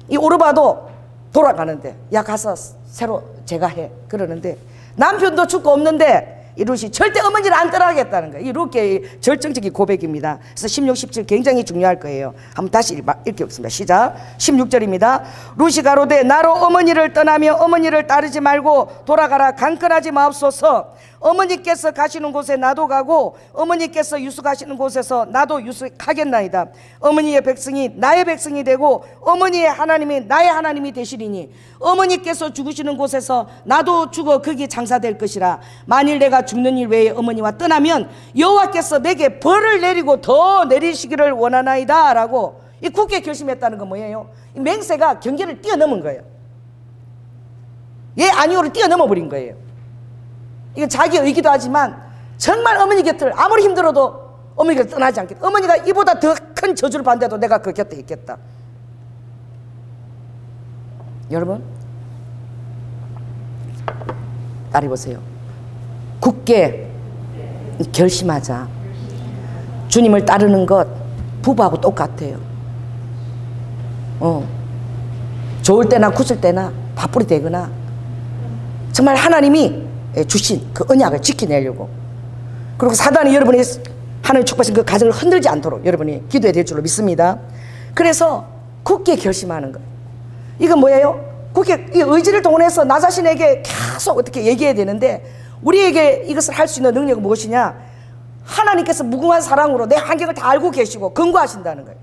이 오르바도 돌아가는데 야 가서 새로 제가 해 그러는데, 남편도 죽고 없는데 이 룻이 절대 어머니를 안 떠나겠다는 거예요. 이 룻의 절정적인 고백입니다. 그래서 16, 17 굉장히 중요할 거예요. 한번 다시 읽겠습니다. 시작. 16절입니다. 룻이 가로되 나로 어머니를 떠나며 어머니를 따르지 말고 돌아가라. 강건하지 마옵소서. 어머니께서 가시는 곳에 나도 가고 어머니께서 유숙하시는 곳에서 나도 유숙하겠나이다. 어머니의 백성이 나의 백성이 되고 어머니의 하나님이 나의 하나님이 되시리니 어머니께서 죽으시는 곳에서 나도 죽어 거기 장사될 것이라. 만일 내가 죽는 일 외에 어머니와 떠나면 여호와께서 내게 벌을 내리고 더 내리시기를 원하나이다 라고 이 굳게 결심했다는 건 뭐예요? 이 맹세가 경계를 뛰어넘은 거예요. 예 아니오를 뛰어넘어 버린 거예요. 이건 자기 의기도 하지만 정말 어머니 곁을 아무리 힘들어도 어머니가 떠나지 않겠다. 어머니가 이보다 더 큰 저주를 받는데도 내가 그 곁에 있겠다. 여러분 따라해보세요. 굳게 결심하자. 주님을 따르는 것 부부하고 똑같아요. 좋을 때나 굳을 때나 밥풀이 되거나 정말 하나님이 주신 그 언약을 지켜내려고, 그리고 사단이 여러분이 하나님 축복하신 그 가정을 흔들지 않도록 여러분이 기도해야 될 줄로 믿습니다. 그래서 굳게 결심하는 것, 이건 뭐예요? 굳게 이 의지를 동원해서 나 자신에게 계속 어떻게 얘기해야 되는데, 우리에게 이것을 할 수 있는 능력은 무엇이냐? 하나님께서 무궁한 사랑으로 내 한계를 다 알고 계시고 근거하신다는 거예요.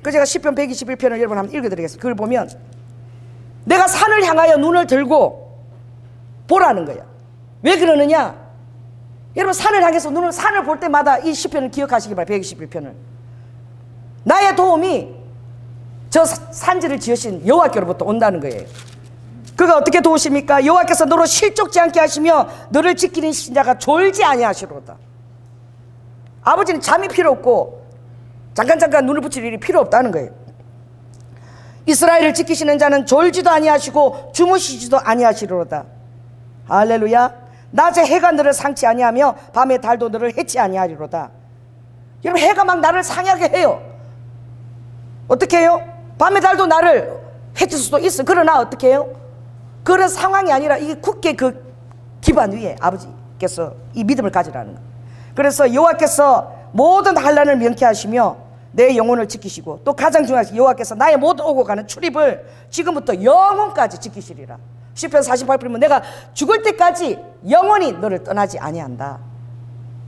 그래서 제가 시편 121편을 여러분 한번 읽어드리겠습니다. 그걸 보면 내가 산을 향하여 눈을 들고 보라는 거야. 왜 그러느냐? 여러분 산을 향해서 산을 볼 때마다 이 시편을 기억하시기 바랍니다. 121편을. 나의 도움이 저 산지를 지으신 여호와께로부터 온다는 거예요. 그가 어떻게 도우십니까? 여호와께서 너로 실족지 않게 하시며 너를 지키는 신자가 졸지 아니하시로다. 아버지는 잠이 필요 없고 잠깐 눈을 붙일 일이 필요 없다는 거예요. 이스라엘을 지키시는 자는 졸지도 아니하시고 주무시지도 아니하시로다. 할렐루야. 낮에 해가 너를 상치 아니하며 밤에 달도 너를 해치 아니하리로다. 여러분 해가 막 나를 상하게 해요. 어떻게 해요? 밤에 달도 나를 해칠 수도 있어. 그러나 어떻게 해요? 그런 상황이 아니라 이게 굳게 그 기반 위에 아버지께서 이 믿음을 가지라는 거예요. 그래서 여호와께서 모든 환난을 명쾌하시며 내 영혼을 지키시고, 또 가장 중요한 것이 여호와께서 나의 모든 오고 가는 출입을 지금부터 영원까지 지키시리라. 시편 48편이면 내가 죽을 때까지 영원히 너를 떠나지 아니한다.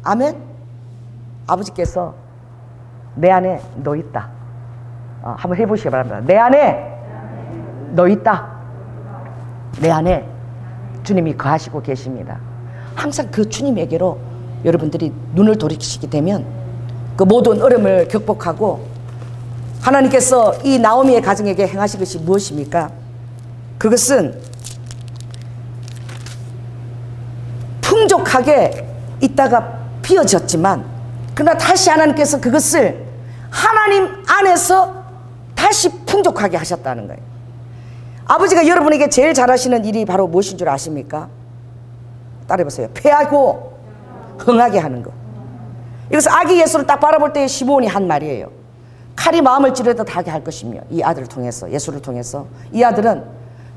아멘. 아버지께서 내 안에 너 있다. 한번 해보시기 바랍니다. 내 안에 너 있다. 내 안에 주님이 거하시고 계십니다. 항상 그 주님에게로 여러분들이 눈을 돌이키시게 되면 그 모든 어려움을 극복하고, 하나님께서 이 나오미의 가정에게 행하신 것이 무엇입니까? 그것은 풍족하게 있다가 비어졌지만, 그러나 다시 하나님께서 그것을 하나님 안에서 다시 풍족하게 하셨다는 거예요. 아버지가 여러분에게 제일 잘하시는 일이 바로 무엇인 줄 아십니까? 따라해보세요. 패하고 흥하게 하는 거. 이것은 아기 예수를 딱 바라볼 때 시므온이 한 말이에요. 칼이 마음을 찌르듯 하게 할 것이며, 이 아들을 통해서, 예수를 통해서 이 아들은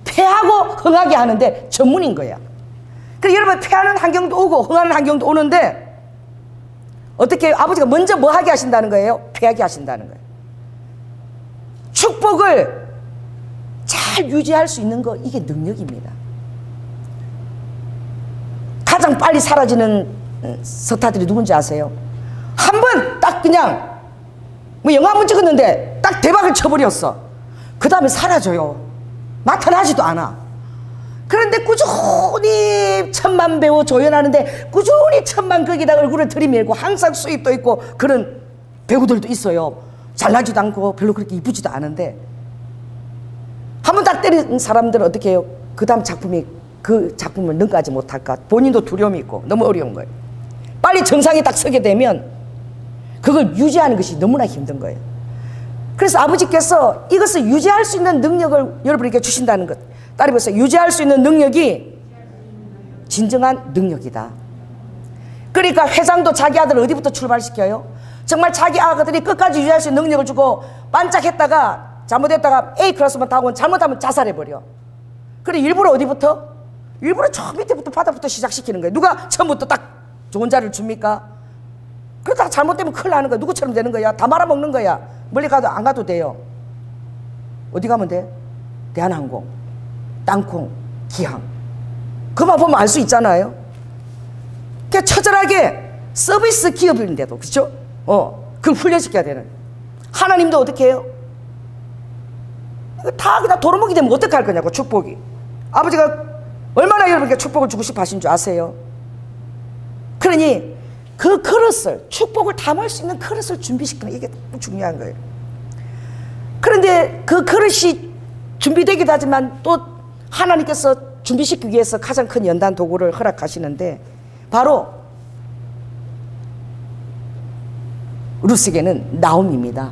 패하고 흥하게 하는데 전문인 거야. 그래서 여러분 패하는 환경도 오고 흥하는 환경도 오는데 어떻게 해요? 아버지가 먼저 뭐 하게 하신다는 거예요? 패하게 하신다는 거예요. 축복을 잘 유지할 수 있는 거, 이게 능력입니다. 가장 빨리 사라지는 스타들이 누군지 아세요? 한 번 딱 그냥 뭐 영화 한번 찍었는데 딱 대박을 쳐버렸어. 그 다음에 사라져요. 나타나지도 않아. 그런데 꾸준히 천만 배우 조연하는데 꾸준히 천만 거기다 얼굴을 들이밀고 항상 수입도 있고 그런 배우들도 있어요. 잘나지도 않고 별로 그렇게 이쁘지도 않은데 한 번 딱 때린 사람들은 어떻게 해요? 그 다음 작품이 그 작품을 능가하지 못할까? 본인도 두려움이 있고 너무 어려운 거예요. 빨리 정상에 딱 서게 되면 그걸 유지하는 것이 너무나 힘든 거예요. 그래서 아버지께서 이것을 유지할 수 있는 능력을 여러분에게 주신다는 것. 따라해보세요. 유지할 수 있는 능력이 진정한 능력이다. 그러니까 회장도 자기 아들 어디부터 출발시켜요? 정말 자기 아들이 끝까지 유지할 수 있는 능력을 주고 반짝했다가 잘못했다가 A 클래스만 타고 잘못하면 자살해버려. 그래 일부러 어디부터? 일부러 저 밑에부터 바닥부터 시작시키는 거예요. 누가 처음부터 딱 좋은 자리를 줍니까? 그러다가 잘못되면 큰일 나는 거야. 누구처럼 되는 거야? 다 말아먹는 거야. 멀리 가도 안 가도 돼요. 어디 가면 돼? 대한항공, 땅콩, 기항. 그만 보면 알 수 있잖아요. 그러니까 처절하게 서비스 기업인데도, 그렇죠? 그걸 훈련시켜야 되는. 하나님도 어떻게 해요? 다 그냥 도루묵이 되면 어떻게 할 거냐고, 축복이. 아버지가 얼마나 여러분께 축복을 주고 싶어 하신 줄 아세요? 그러니 그 그릇을, 축복을 담을 수 있는 그릇을 준비시키는 이게 중요한 거예요. 그런데 그 그릇이 준비되기도 하지만 또 하나님께서 준비시키기 위해서 가장 큰 연단 도구를 허락하시는데 바로 루스에게는 나옴입니다.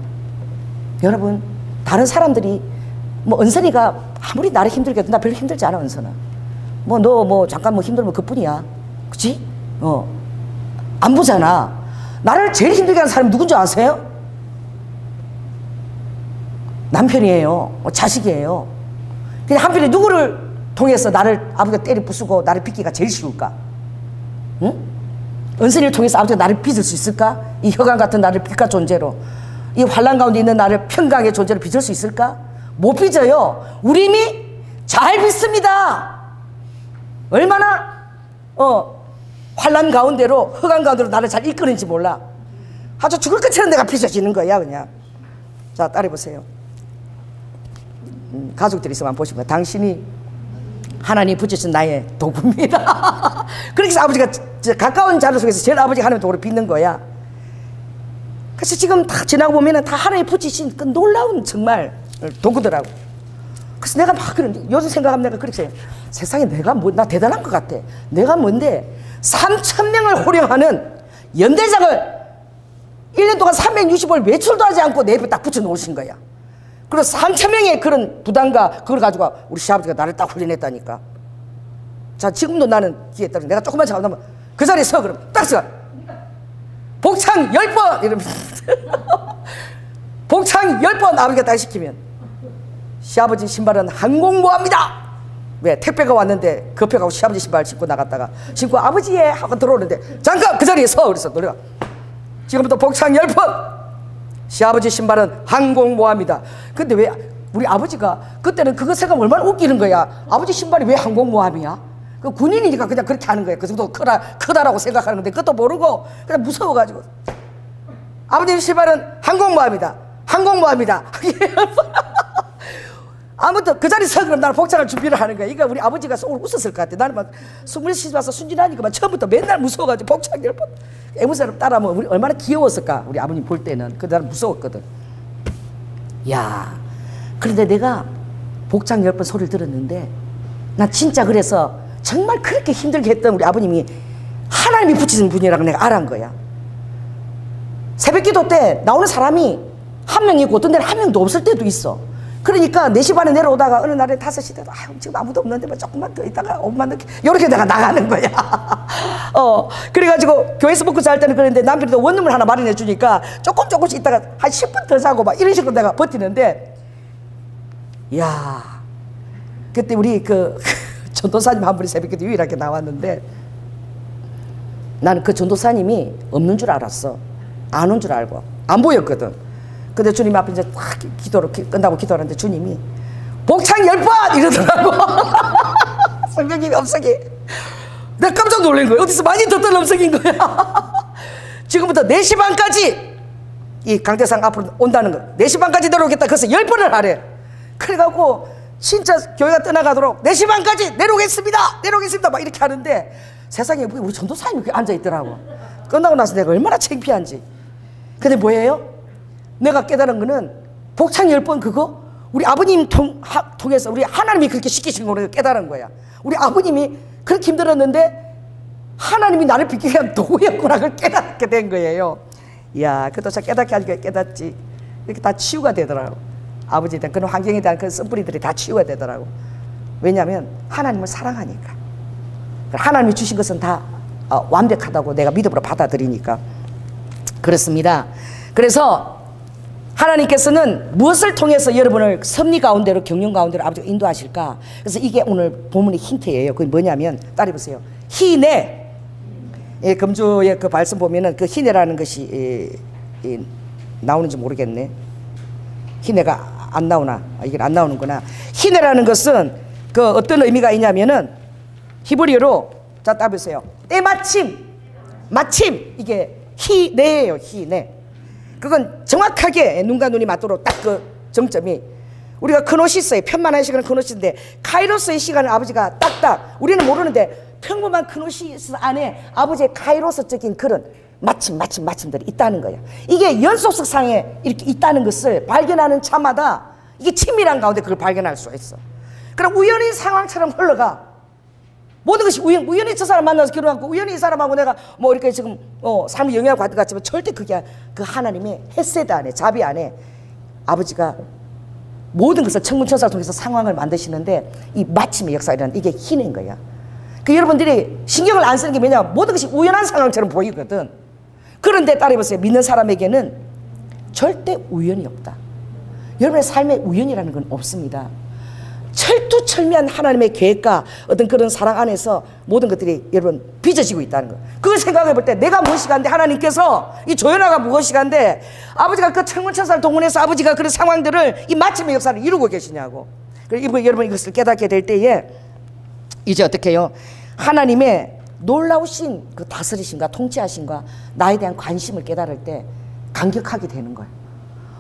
여러분, 다른 사람들이 뭐 은선이가 아무리 나를 힘들게 해도 나 별로 힘들지 않아. 은선아 뭐 너 잠깐 힘들면 그뿐이야, 그치? 안 보잖아. 나를 제일 힘들게 하는 사람이 누군지 아세요? 남편이에요. 자식이에요. 근데 한편에 누구를 통해서 나를 아버지가 때리 부수고 나를 빚기가 제일 쉬울까? 응? 은선이를 통해서 아버지가 나를 빚을 수 있을까? 이 혈관 같은 나를 빚가 존재로, 이 환란 가운데 있는 나를 평강의 존재로 빚을 수 있을까? 못 빚어요. 우리 이미 잘 빚습니다. 얼마나 환란 가운데로, 흑암 가운데로 나를 잘 이끄는지 몰라. 아주 죽을 것처럼 내가 빚어지는 거야 그냥. 자, 따라해보세요. 가족들이 있으면 보시면 당신이 하나님 붙이신 나의 도구입니다. 그렇게 해서 아버지가 가까운 자녀 속에서 제일 아버지가 하나님의 도구를 빚는 거야. 그래서 지금 다 지나고 보면은 다 하나님 붙이신 그 놀라운 정말 도구더라고. 그래서 내가 막 그런, 요즘 생각하면 내가 그렇게 해요. 세상에 내가 나 대단한 것 같아. 내가 뭔데 3,000명을 호령하는 연대장을 1년 동안 365일 외출도 하지 않고 내 옆에 딱 붙여 놓으신 거야. 그리고 3,000명의 그런 부담과 그걸 가지고 우리 시아버지가 나를 딱 훈련했다니까. 자, 지금도 나는 기회에 따라 내가 조금만 잘못하면 그 자리에 서, 그럼 딱 서. 복창 10번! 이러면서. 복창 10번 아버지가 딱 시키면 시아버지 신발은 항공모합니다. 왜? 택배가 왔는데 급해가고 시아버지 신발 신고 나갔다가 신고 아버지에 하고 들어오는데 잠깐 그 자리에 서. 그래서 노래가 지금부터 복창 10번! 시아버지 신발은 항공모합니다. 근데 왜 우리 아버지가 그때는 그거 생각하면 얼마나 웃기는 거야. 아버지 신발이 왜 항공모함이야? 그 군인이니까 그냥 그렇게 하는 거야. 그 정도 크다라고 생각하는 건데 그것도 모르고 그냥 무서워가지고 아버지 신발은 항공모함이다. 항공모함이다. 아무튼 그 자리에 서 그럼 나는 복장을 준비를 하는 거야. 그러니까 우리 아버지가 속으로 웃었을 것 같아. 나는 막 20시 와서 순진하니까 처음부터 맨날 무서워가지고 복장 10번 애무사람 따라하면 우리 얼마나 귀여웠을까. 우리 아버님 볼 때는. 그 나는 무서웠거든. 야, 그런데 내가 복장 10번 소리를 들었는데 나 진짜 그래서 정말 그렇게 힘들게 했던 우리 아버님이 하나님이 붙이신 분이라고 내가 알은 거야. 새벽기도 때 나오는 사람이 한 명이고 어떤 데는 한 명도 없을 때도 있어. 그러니까 4시 반에 내려오다가 어느 날에 5시 돼도 지금 아무도 없는데 뭐 조금만 더 있다가 5분만 더 이렇게 내가 나가는 거야. 그래가지고 교회에서 먹고 잘 때는 그랬는데 남편이 원룸을 하나 마련해 주니까 조금씩 있다가 한 10분 더 자고 막 이런 식으로 내가 버티는데, 야, 그때 우리 그 전도사님 한 분이 새벽기도 유일하게 나왔는데 나는 그 전도사님이 없는 줄 알았어. 안 온 줄 알고 안 보였거든. 근데 주님 앞에 이제 딱 기도를 끝나고 기도하는데 주님이 복창 10번! 이러더라고. 성령님이 음성이. 내가 깜짝 놀란 거야. 어디서 많이 듣던 음성인 거야. 지금부터 4시 반까지 이 강대상 앞으로 온다는 거. 4시 반까지 내려오겠다. 그래서 10번을 하래. 그래갖고 진짜 교회가 떠나가도록 4시 반까지 내려오겠습니다. 내려오겠습니다. 막 이렇게 하는데 세상에 우리 전도사님이 이렇게 앉아있더라고. 끝나고 나서 내가 얼마나 창피한지. 근데 뭐예요? 내가 깨달은 거는 복창 10번 그거 우리 아버님 통해서 우리 하나님이 그렇게 시키신 거를 깨달은 거야. 우리 아버님이 그렇게 힘들었는데 하나님이 나를 비키게 한 도구였구나. 그걸 깨닫게 된 거예요. 이야, 그것도 참 깨닫게 하니까 깨닫지. 이렇게 다 치유가 되더라고. 아버지에 대한 그런 환경에 대한 그런 쓴뿌리들이 다 치유가 되더라고. 왜냐하면 하나님을 사랑하니까. 하나님이 주신 것은 다 완벽하다고 내가 믿음으로 받아들이니까. 그렇습니다. 그래서 하나님께서는 무엇을 통해서 여러분을 섭리 가운데로, 경륜 가운데로 아버지가 인도하실까? 그래서 이게 오늘 본문의 힌트예요. 그게 뭐냐면 따라해보세요. 희내. 예, 금주의 그 말씀 보면은 그 희내라는 것이 나오는지 모르겠네. 희내가 안 나오나? 이게 안 나오는구나. 희내라는 것은 그 어떤 의미가 있냐면은 히브리어로, 자 따보세요. 때마침, 마침. 이게 희내예요. 희내. 그건 정확하게 눈과 눈이 맞도록 딱 그 정점이, 우리가 크노시스의 편만한 시간은 크노시스인데 카이로스의 시간을 아버지가 딱딱, 우리는 모르는데 평범한 크노시스 안에 아버지의 카이로스적인 그런 마침들이 있다는 거야. 이게 연속성상에 이렇게 있다는 것을 발견하는 차마다 이게 친밀한 가운데 그걸 발견할 수가 있어. 그럼 우연히 상황처럼 흘러가. 모든 것이 우연히 저 사람 만나서 결혼하고, 우연히 이 사람하고 내가 뭐 이렇게 지금 삶의 영향을 받을 것 같지만 절대 그게 그 하나님의 헤세드 안에, 자비 안에 아버지가 모든 것을 천문천사를 통해서 상황을 만드시는데, 이 마침의 역사라는 이게 희내인 거야. 그 여러분들이 신경을 안 쓰는 게 뭐냐, 모든 것이 우연한 상황처럼 보이거든. 그런데 따라해보세요. 믿는 사람에게는 절대 우연이 없다. 여러분의 삶에 우연이라는 건 없습니다. 철두철미한 하나님의 계획과 어떤 그런 사랑 안에서 모든 것들이 여러분 빚어지고 있다는 거예요. 그걸 생각해 볼 때 내가 무엇이간데, 하나님께서 이 조연아가 무엇이간데 아버지가 그 천문천사를 동원해서 아버지가 그런 상황들을 이 마침의 역사를 이루고 계시냐고. 그리고 여러분 이것을 깨닫게 될 때에 이제 어떻게 해요? 하나님의 놀라우신 그 다스리심과 통치하심과 나에 대한 관심을 깨달을 때 감격하게 되는 거예요.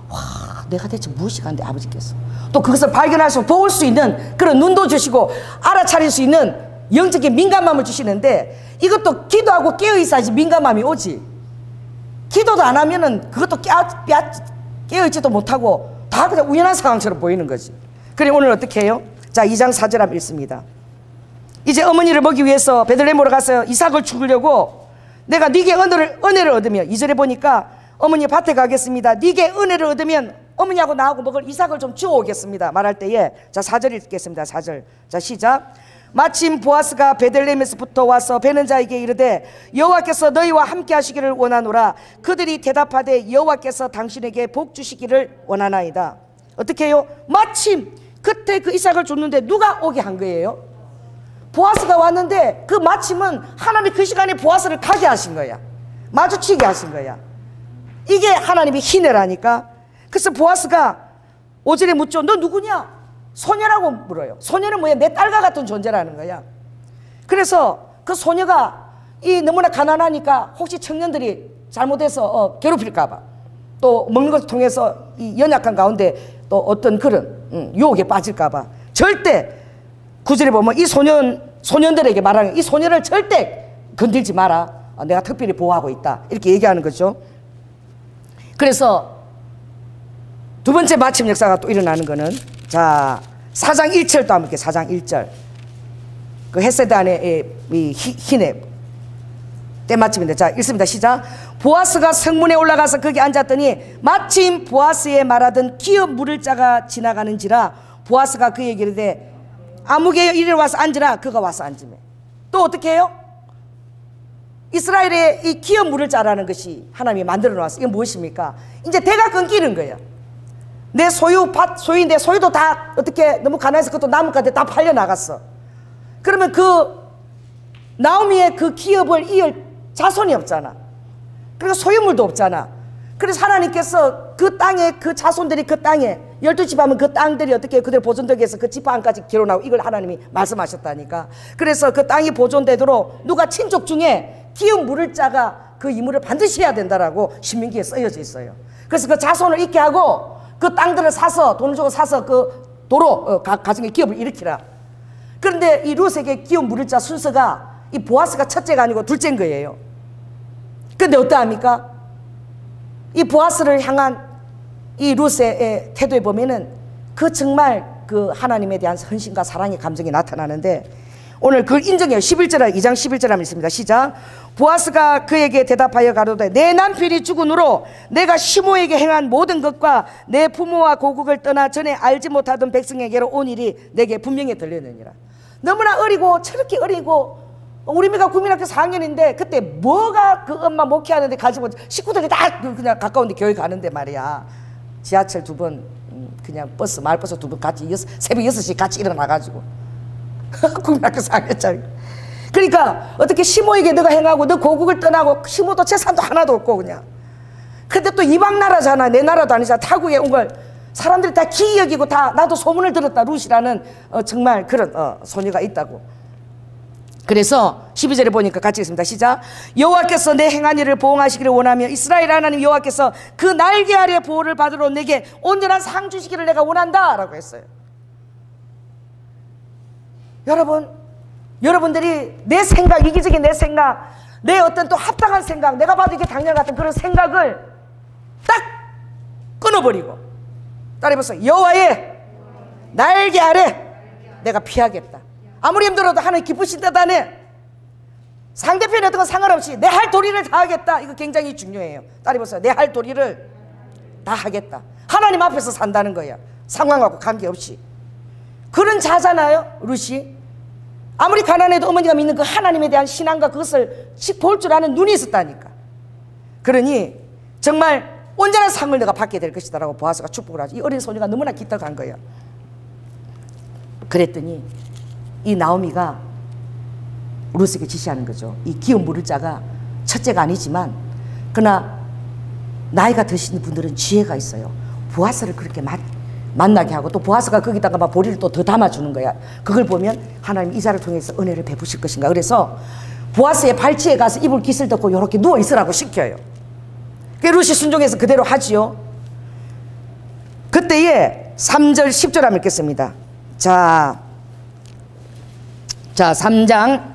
와, 내가 대체 무엇이간데 아버지께서 또 그것을 발견할 수, 볼 수 있는 그런 눈도 주시고 알아차릴 수 있는 영적인 민감함을 주시는데, 이것도 기도하고 깨어있어야지 민감함이 오지. 기도도 안 하면은 그것도 깨어있지도 못하고 다 그냥 우연한 상황처럼 보이는 거지. 그래 오늘 어떻게 해요? 자, 2장 4절 한번 읽습니다. 이제 어머니를 먹기 위해서 베들레헴으로 가서 이삭을 죽으려고 내가 네게 은혜를 얻으며, 2절에 보니까 어머니 밭에 가겠습니다. 네게 은혜를 얻으면 어머니하고 나하고 먹을 이삭을 좀 주워오겠습니다. 말할 때에, 자 4절 읽겠습니다. 4절. 자 시작. 마침 보아스가 베들레헴에서부터 와서 베는 자에게 이르되 여호와께서 너희와 함께 하시기를 원하노라. 그들이 대답하되 여호와께서 당신에게 복 주시기를 원하나이다. 어떻게 해요? 마침 그때 그 이삭을 줬는데 누가 오게 한 거예요? 보아스가 왔는데, 그 마침은 하나님이 그 시간에 보아스를 가게 하신 거야. 마주치게 하신 거야. 이게 하나님의 희내라니까. 그래서 보아스가 5절에 묻죠. 너 누구냐? 소녀라고 물어요. 소녀는 뭐야? 내 딸과 같은 존재라는 거야. 그래서 그 소녀가 이 너무나 가난하니까 혹시 청년들이 잘못해서 괴롭힐까봐, 또 먹는 것을 통해서 이 연약한 가운데 또 어떤 그런 유혹에 빠질까봐 절대, 9절에 보면 이 소년들에게 말하는, 이 소녀를 절대 건들지 마라. 내가 특별히 보호하고 있다. 이렇게 얘기하는 거죠. 그래서 두 번째 마침 역사가 또 일어나는 거는, 자 4장 1절도 한번 볼게요. 4장 1절. 그 헤세드 안에 이 희내 때마침인데, 자 읽습니다. 시작. 보아스가 성문에 올라가서 거기 앉았더니 마침 보아스의 말하던 기업 물을 자가 지나가는지라 보아스가 그에게 이르되 아무개여 이리 와서 앉으라. 그가 와서 앉으매. 또 어떻게 해요? 이스라엘의 이 기업 물을 자라는 것이 하나님이 만들어 놨어. 이게 무엇입니까? 이제 대가 끊기는 거야. 내 소유 밭, 소유인데 소유도 다 어떻게 너무 가난해서 그것도 나무까지 다 팔려 나갔어. 그러면 그 나오미의 그 기업을 이을 자손이 없잖아. 그리고 소유물도 없잖아. 그래서 하나님께서 그 땅에, 그 자손들이 그 땅에 12지파 하면 그 땅들이 어떻게 그대로 보존되게 해서 그 지파 안까지 결혼하고, 이걸 하나님이 말씀하셨다니까. 그래서 그 땅이 보존되도록 누가 친족 중에 기업 물을 자가 그 임무를 반드시 해야 된다라고 신명기에 쓰여져 있어요. 그래서 그 자손을 있게 하고 그 땅들을 사서, 돈을 주고 사서 그 도로 가정의 기업을 일으키라. 그런데 이 룻에게 기업 물을 자 순서가 이 보아스가 첫째가 아니고 둘째인 거예요. 그런데 어떠합니까? 이 보아스를 향한 이 룻의 태도에 보면은 그 정말 그 하나님에 대한 헌신과 사랑의 감정이 나타나는데, 오늘 그걸 인정해요. 11절, 2장 11절 하면 있습니다. 시작. 보아스가 그에게 대답하여 가로되 내 남편이 죽은 후로 내가 시모에게 행한 모든 것과 내 부모와 고국을 떠나 전에 알지 못하던 백성에게로 온 일이 내게 분명히 들렸느니라. 너무나 어리고, 저렇게 어리고 우리 미가 국민학교 4학년인데 그때 뭐가 그 엄마 목회하는데 가지고 식구들이 다 그냥 가까운데 교회 가는데 말이야. 지하철 2번 그냥 버스 마을버스 2번 같이 새벽 6시 같이 일어나가지고 국민학교 4학년짜리. 그러니까 어떻게 시모에게 너가 행하고 너 고국을 떠나고 시모도 재산도 하나도 없고 그냥. 근데 또 이방 나라잖아. 내 나라도 아니잖아. 타국에 온 걸 사람들이 다 기이 여기고 다 나도 소문을 들었다. 루시라는 정말 그런 소녀가 있다고. 그래서 12절에 보니까 같이 읽습니다. 시작. 여호와께서 내 행한 일을 보응하시기를 원하며 이스라엘 하나님 여호와께서 그 날개 아래 보호를 받으러 내게 온전한 상 주시기를 내가 원한다 라고 했어요. 여러분들이 내 생각, 이기적인 내 생각, 내 어떤 또 합당한 생각, 내가 봐도 이게 당연 같은 그런 생각을 딱 끊어버리고 따라해보세요. 여호와의 날개 아래 내가 피하겠다. 아무리 힘들어도 하나님 기쁘신다다네. 상대편이 어떤 건 상관없이 내 할 도리를 다 하겠다. 이거 굉장히 중요해요. 따라해보세요. 내 할 도리를 다 하겠다. 하나님 앞에서 산다는 거야. 상황하고 관계없이. 그런 자잖아요 루시. 아무리 가난해도 어머니가 믿는 그 하나님에 대한 신앙과 그것을 볼 줄 아는 눈이 있었다니까. 그러니 정말 온전한 상을 내가 받게 될 것이다 라고 보아스가 축복을 하죠. 이 어린 소녀가 너무나 기특한 거야. 그랬더니 이 나오미가 루스에게 지시하는 거죠. 이 기업 물을 자가 첫째가 아니지만 그러나 나이가 드신 분들은 지혜가 있어요. 보아스를 그렇게 만나게 하고 또 보아스가 거기다가 막 보리를 또 더 담아주는 거야. 그걸 보면 하나님 이자를 통해서 은혜를 베푸실 것인가. 그래서 보아스의 발치에 가서 이불 깃을 덮고 이렇게 누워있으라고 시켜요. 루시 순종해서 그대로 하지요. 그때에 3절 10절 한번 읽겠습니다. 자 3장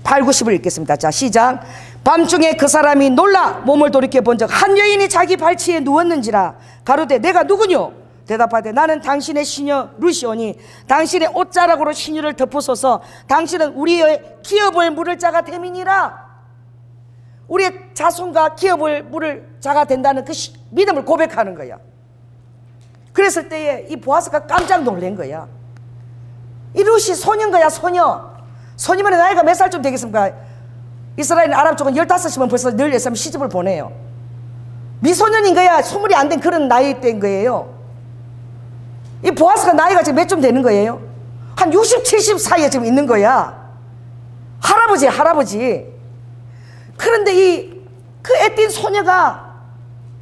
8, 90을 읽겠습니다. 자 시작. 밤중에 그 사람이 놀라 몸을 돌이켜 본즉 한 여인이 자기 발치에 누웠는지라. 가로되 내가 누구뇨? 대답하되 나는 당신의 시녀 루시오니 당신의 옷자락으로 시녀를 덮으소서. 당신은 우리의 기업을 물을 자가 됨이니라. 우리의 자손과 기업을 물을 자가 된다는 그 믿음을 고백하는 거야. 그랬을 때에 이 보아스가 깜짝 놀란 거야. 이 루시 소녀인 거야. 소녀면 나이가 몇 살쯤 되겠습니까? 이스라엘 아랍 쪽은 15이면 벌써 늘 예수님 시집을 보내요. 미소년인 거야. 소물이 안 된 그런 나이 때인 거예요. 이 보아스가 나이가 지금 몇 쯤 되는 거예요? 한 60, 70 사이에 지금 있는 거야. 할아버지. 그런데 그 애띤 소녀가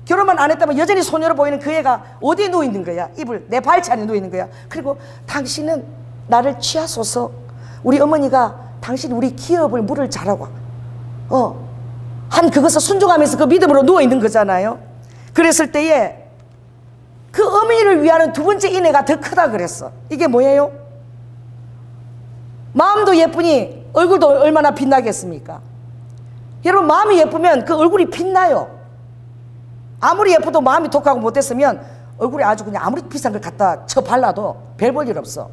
결혼만 안 했다면 여전히 소녀로 보이는 그 애가 어디에 누워 있는 거야? 이불 내 발치 안에 누워 있는 거야. 그리고 당신은 나를 취하소서. 우리 어머니가 당신이 우리 기업을 물을 자라고 한 그것을 순종하면서 그 믿음으로 누워 있는 거잖아요. 그랬을 때에 그 어머니를 위하는 두 번째 인애가 더 크다 그랬어. 이게 뭐예요? 마음도 예쁘니 얼굴도 얼마나 빛나겠습니까? 여러분 마음이 예쁘면 그 얼굴이 빛나요. 아무리 예뻐도 마음이 독하고 못됐으면 얼굴에 아주 그냥 아무리 비싼 걸 갖다 쳐 발라도 별 볼 일 없어.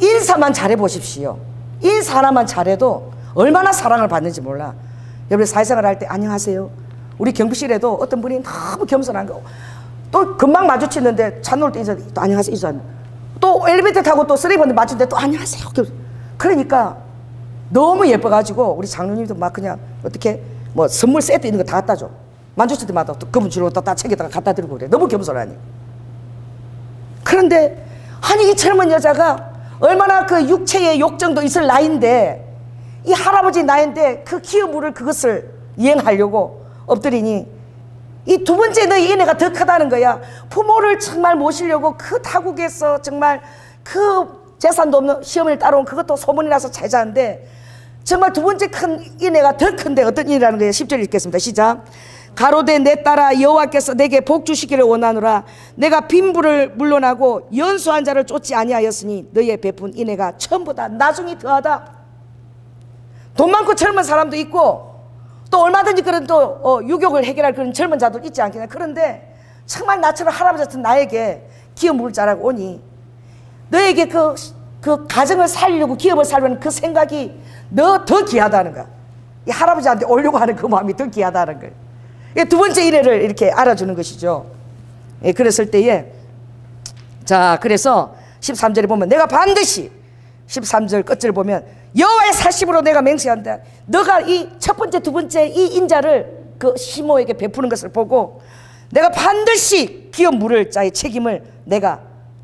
인사만 잘해 보십시오. 인사 하나만 잘해도 얼마나 사랑을 받는지 몰라. 여러분 사회생활 할 때 안녕하세요. 우리 경비실에도 어떤 분이 너무 겸손한 거 또 금방 마주치는데 차 놓을 때 인사 또 안녕하세요 인사. 또 엘리베이터 타고 또 쓰레기번데 마주칠 때 또 안녕하세요. 그러니까 너무 예뻐가지고 우리 장로님도 막 그냥 어떻게 뭐 선물 세트 있는 거 다 갖다 줘. 마주칠 때마다 또 그분 주로 또 다 챙겨다가 갖다 드리고 그래. 너무 겸손하니. 그런데 아니 이 젊은 여자가 얼마나 그 육체의 욕정도 있을 나이인데 이 할아버지 나이인데 그 기업물을 그것을 이행하려고 엎드리니 이 두 번째 너의 인애가 더 크다는 거야. 부모를 정말 모시려고 그 타국에서 정말 그 재산도 없는 시어머니를 따라온 그것도 소문이 나서 제자인데 정말 두 번째 큰 인애가 더 큰데 어떤 인애라는 거예요. 10절 읽겠습니다. 시작. 가로되 내 딸아 여호와께서 내게 복 주시기를 원하노라. 내가 빈부를 물러나고 연수한 자를 쫓지 아니하였으니 너의 베푼 인애가 처음보다 나중이 더하다. 돈 많고 젊은 사람도 있고 또 얼마든지 그런 또 유욕을 해결할 그런 젊은 자도 있지 않겠냐. 그런데 정말 나처럼 할아버지 같은 나에게 기업 물을 자라고 오니 너에게 그 가정을 살리려고 기업을 살려는 그 생각이 너 더 귀하다는 거야. 이 할아버지한테 오려고 하는 그 마음이 더 귀하다는 거예요. 두 번째 인애를 이렇게 알아주는 것이죠. 그랬을 때에 자 그래서 13절에 보면 내가 반드시 13절 끝을 보면 여호와의 사심으로 내가 맹세한다. 너가 이 첫 번째 두 번째 이 인자를 그 시므온에게 베푸는 것을 보고 내가 반드시 기업 물을 자의 책임을 내가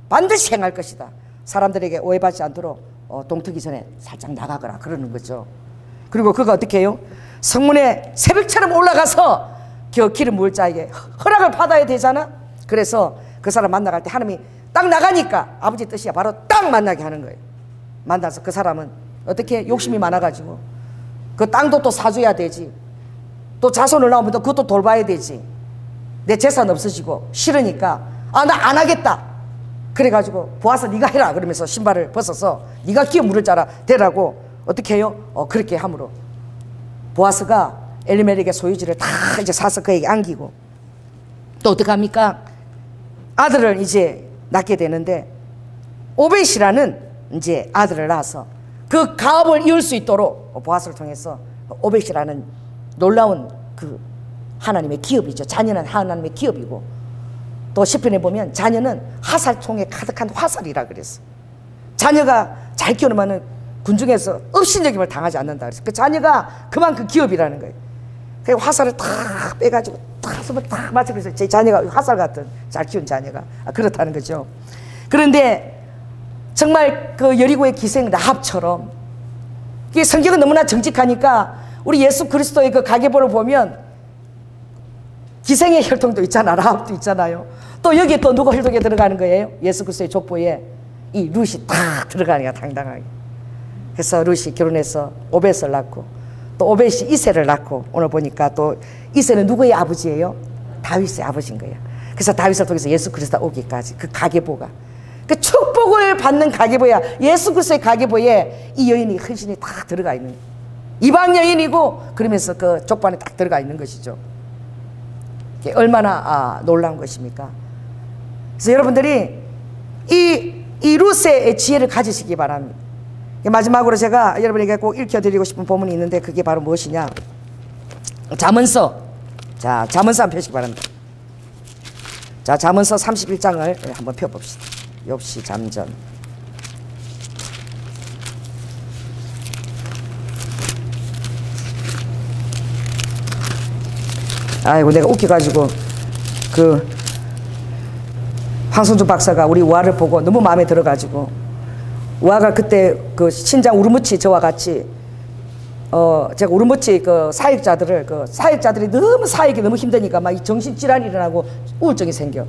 반드시 행할 것이다. 사람들에게 오해받지 않도록 동트기 전에 살짝 나가거라 그러는 거죠. 그리고 그가 어떻게 해요? 성문에 새벽처럼 올라가서 그 기름 부을 자에게 허락을 받아야 되잖아. 그래서 그 사람 만나갈 때 하나님이 딱 나가니까 아버지 뜻이야. 바로 딱 만나게 하는 거예요. 만나서 그 사람은 어떻게 욕심이 많아가지고 그 땅도 또 사줘야 되지. 또 자손을 낳으면 또 그것도 돌봐야 되지. 내 재산 없어지고 싫으니까 아, 나 안 하겠다. 그래가지고 보아서 네가 해라 그러면서 신발을 벗어서 네가 기업 물을 자라 되라고 어떻게 해요? 그렇게 함으로 보아스가 엘리멜렉의 소유지를 다 이제 사서 그에게 안기고 또 어떻게 합니까? 아들을 이제 낳게 되는데 오벳이라는 이제 아들을 낳아서 그 가업을 이을 수 있도록 보아스를 통해서 오벳이라는 놀라운 그 하나님의 기업이죠. 자녀는 하나님의 기업이고 또 시편에 보면 자녀는 화살통에 가득한 화살이라 그랬어. 자녀가 잘 키우면 군중에서 업신여김을 당하지 않는다 그랬어. 그 자녀가 그만큼 기업이라는 거예요. 그 화살을 탁 빼가지고 탁 손을 탁 맞춰 그래서 제 자녀가 화살 같은 잘 키운 자녀가 그렇다는 거죠. 그런데 정말 그 여리고의 기생 라합처럼 이게 성경은 너무나 정직하니까 우리 예수 그리스도의 그 가계보를 보면 기생의 혈통도 있잖아. 라합도 있잖아요. 또 여기에 또 누가 혈통에 들어가는 거예요? 예수 그리스도의 족보에 이 룻이 딱 들어가는 거야. 당당하게. 그래서 룻이 결혼해서 오벳을 낳고 또 오벳이 이새를 낳고 오늘 보니까 또 이새는 누구의 아버지예요? 다윗의 아버지인 거야. 그래서 다윗을 통해서 예수 그리스도가 오기까지 그 가계보가 그 축복을 받는 가계보야. 예수 그리스도의 가계보에 이 여인이 헌신이 다 들어가 있는 거야. 이방 여인이고 그러면서 그 족반에 딱 들어가 있는 것이죠. 얼마나 놀라운 것입니까? 그래서 여러분들이 이 룻의 지혜를 가지시기 바랍니다. 마지막으로 제가 여러분에게 꼭 읽혀드리고 싶은 본문이 있는데 그게 바로 무엇이냐? 잠언서. 자, 잠언서 한번 펴시기 바랍니다. 자, 잠언서 31장을 한번 펴봅시다. 욥시 잠전. 아이고 내가 웃겨가지고 그 황성준 박사가 우리 우아를 보고 너무 마음에 들어가지고 우아가 그때 그 신장 우르무치 저와 같이 제가 우르무치 그 사역자들을 그 사역자들이 너무 사역이 너무 힘드니까 막 정신질환이 일어나고 우울증이 생겨.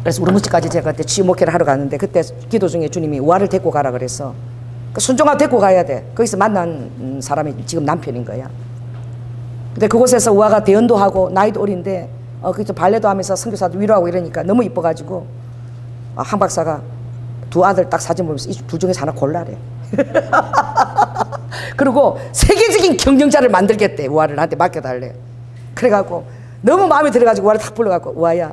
그래서 우르무치까지 제가 그때 취임 목회를 하러 갔는데 그때 기도 중에 주님이 우아를 데리고 가라 그래서 순종아 데리고 가야 돼. 거기서 만난 사람이 지금 남편인 거야. 근데 그곳에서 우아가 대연도 하고 나이도 어린데 거기서 발레도 하면서 선교사도 위로하고 이러니까 너무 이뻐가지고 한 박사가 두 아들 딱 사진 보면서 이 둘 중에서 하나 골라래. 그리고 세계적인 경영자를 만들겠대. 우아를 나한테 맡겨달래. 그래갖고 너무 마음에 들어가지고 우아를 탁 불러갖고 우아야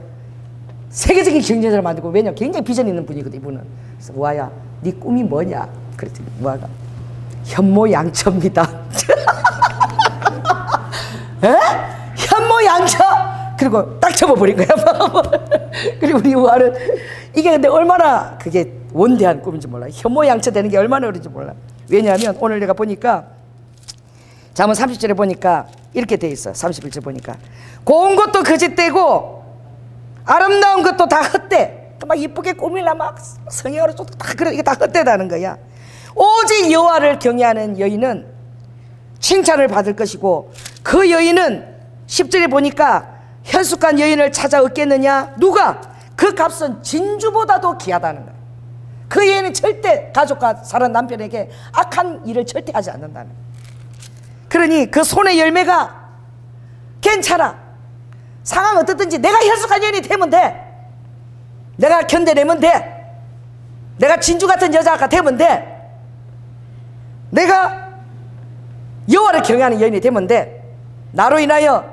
세계적인 경영자를 만들고 왜냐면 굉장히 비전 있는 분이거든 이분은. 그래서 우아야 네 꿈이 뭐냐 그랬더니 우아가 현모양처입니다. 에? 현모양처. 그리고 딱 접어버린 거야. 그리고 우리 우아는 이게 근데 얼마나 그게 원대한 꿈인지 몰라. 현모양처 되는 게 얼마나 어려운지 몰라. 왜냐하면 오늘 내가 보니까 잠언 30절에 보니까 이렇게 돼 있어. 31절 보니까 고운 것도 거짓되고 아름다운 것도 다 헛돼. 막 이쁘게 꾸밀라 막 성형으로 다 그래. 이게 다 헛되다는 거야. 오직 여호와를 경외하는 여인은 칭찬을 받을 것이고 그 여인은 10절에 보니까 현숙한 여인을 찾아 얻겠느냐? 누가? 그 값은 진주보다도 귀하다는 거야. 그 여인은 절대 가족과 사는 남편에게 악한 일을 절대 하지 않는다는 거야. 그러니 그 손의 열매가 괜찮아. 상황 어떻든지 내가 현숙한 여인이 되면 돼. 내가 견뎌내면 돼. 내가 진주 같은 여자가 되면 돼. 내가 여호와를 경외하는 여인이 되면 돼. 나로 인하여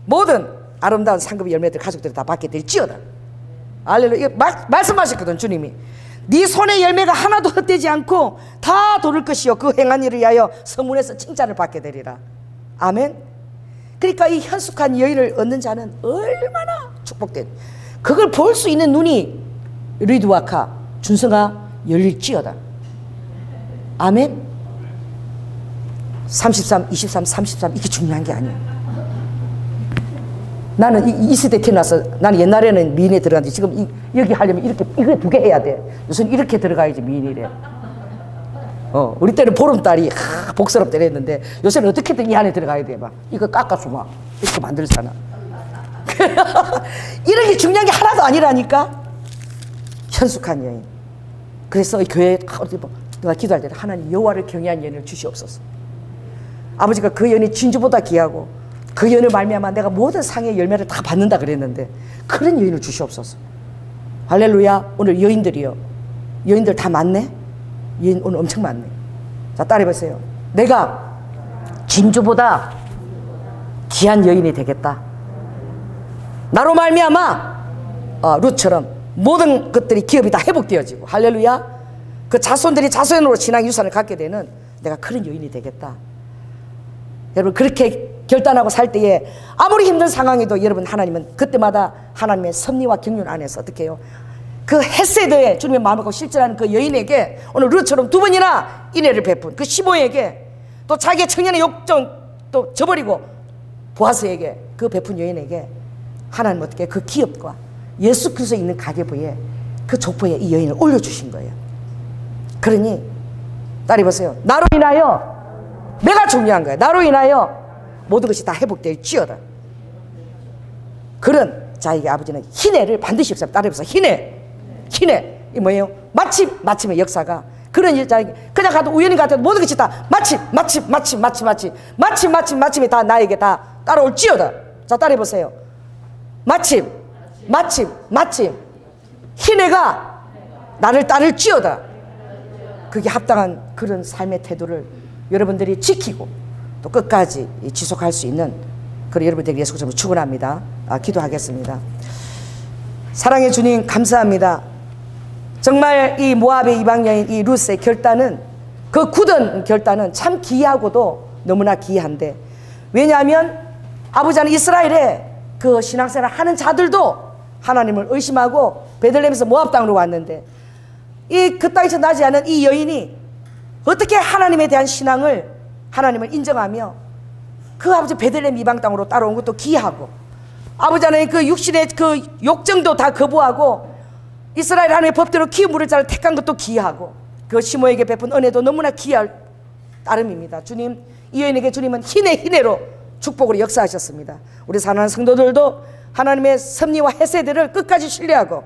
모든 아름다운 상급의 열매들 가족들이 다 받게 될지어다. 알렐루야. 말씀하셨거든 주님이. 네 손의 열매가 하나도 헛되지 않고 다 도를 것이요 그 행한 일을 위하여 서문에서 칭찬을 받게 되리라. 아멘. 그러니까 이 현숙한 여인을 얻는 자는 얼마나 축복된. 그걸 볼 수 있는 눈이 리드와카 준성아 열릴지어다. 아멘. 33, 23, 33 이게 중요한 게 아니야. 나는 이 시대에 태어나서 나는 옛날에는 미인에 들어갔는데 지금 여기 하려면 이렇게 이거 2개 해야 돼. 요새는 이렇게 들어가야지 미인이래. 우리 때는 보름달이 복스럽다 했는데 요새는 어떻게든 이 안에 들어가야 돼. 막 이거 깎아서 막 이렇게 만들잖아. 이런 게 중요한 게 하나도 아니라니까. 현숙한 여인. 그래서 이 교회에 내가 기도할 때 하나님 여호와를 경외한 여인을 주시옵소서. 아버지가 그 여인이 진주보다 귀하고 그 여인을 말미암아 내가 모든 상의 열매를 다 받는다 그랬는데 그런 여인을 주시옵소서. 할렐루야. 오늘 여인들이요. 여인들 다 많네. 여인 오늘 엄청 많네. 자, 따라해보세요. 내가 진주보다 귀한 여인이 되겠다. 나로 말미암아 룻처럼 모든 것들이 기업이 다 회복되어지고 할렐루야. 그 자손들이 자손으로 신앙 유산을 갖게 되는 내가 그런 여인이 되겠다. 여러분 그렇게 결단하고 살 때에 아무리 힘든 상황에도 여러분 하나님은 그때마다 하나님의 섭리와 경륜 안에서 어떻게 해요? 그 헤세드에 주님의 마음을 갖고 실천하는 그 여인에게 오늘 룻처럼 2번이나 인애를 베푼 그 시모에게 또 자기의 청년의 욕정 또 저버리고 보아스에게 그 베푼 여인에게 하나님 어떻게 그 기업과 예수 그리스도에 있는 가계부에 그 족보에 이 여인을 올려주신 거예요. 그러니 따라해 보세요. 나로 인하여 내가 중요한 거예요. 나로 인하여 모든 것이 다 회복될지어다. 그런 자에게 아버지는 희내를 반드시 역사. 따라해 보세요. 희내 이 뭐예요? 마침의 역사가 그런 여자에게 그냥 가도 우연히 가도 모든 것이 다 마침이 다 나에게 다 따라올지어다. 자, 따라해 보세요. 마침 희내가 나를 따를지어다. 그게 합당한 그런 삶의 태도를 여러분들이 지키고 또 끝까지 지속할 수 있는 그런 여러분들에게 예수 그리스도로 축원합니다. 기도하겠습니다. 사랑의 주님 감사합니다. 정말 이 모압의 이방 여인 이 룻의 결단은 그 굳은 결단은 참 기이하고도 너무나 기이한데 왜냐하면 아버지는 이스라엘의 그 신앙생활을 하는 자들도 하나님을 의심하고 베들레헴에서 모압 땅으로 왔는데 그 땅에서 나지 않은 이 여인이 어떻게 하나님에 대한 신앙을 하나님을 인정하며 그 아버지 베들레헴 이방 땅으로 따라온 것도 기이하고 아버지 하나님 그 육신의 그 욕정도 다 거부하고 이스라엘 하나님의 법대로 키 물을 자를 택한 것도 기이하고 그 시모에게 베푼 은혜도 너무나 기이할 따름입니다. 주님 이 여인에게 주님은 희내로 축복으로 역사하셨습니다. 우리 사랑하는 성도들도 하나님의 섭리와 헤세드를 끝까지 신뢰하고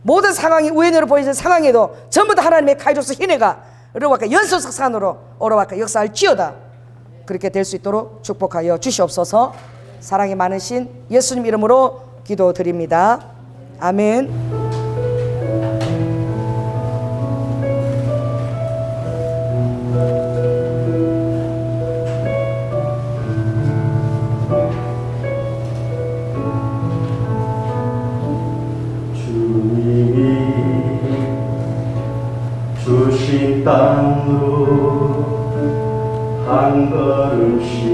모든 상황이 우연으로 보이는 상황에도 전부 다 하나님의 카이로스 희내가 어려워까 연소석산으로 어려워까 역사할지어다. 그렇게 될 수 있도록 축복하여 주시옵소서. 사랑이 많으신 예수님 이름으로 기도드립니다. 아멘. 주신 땅으로 한 걸음씩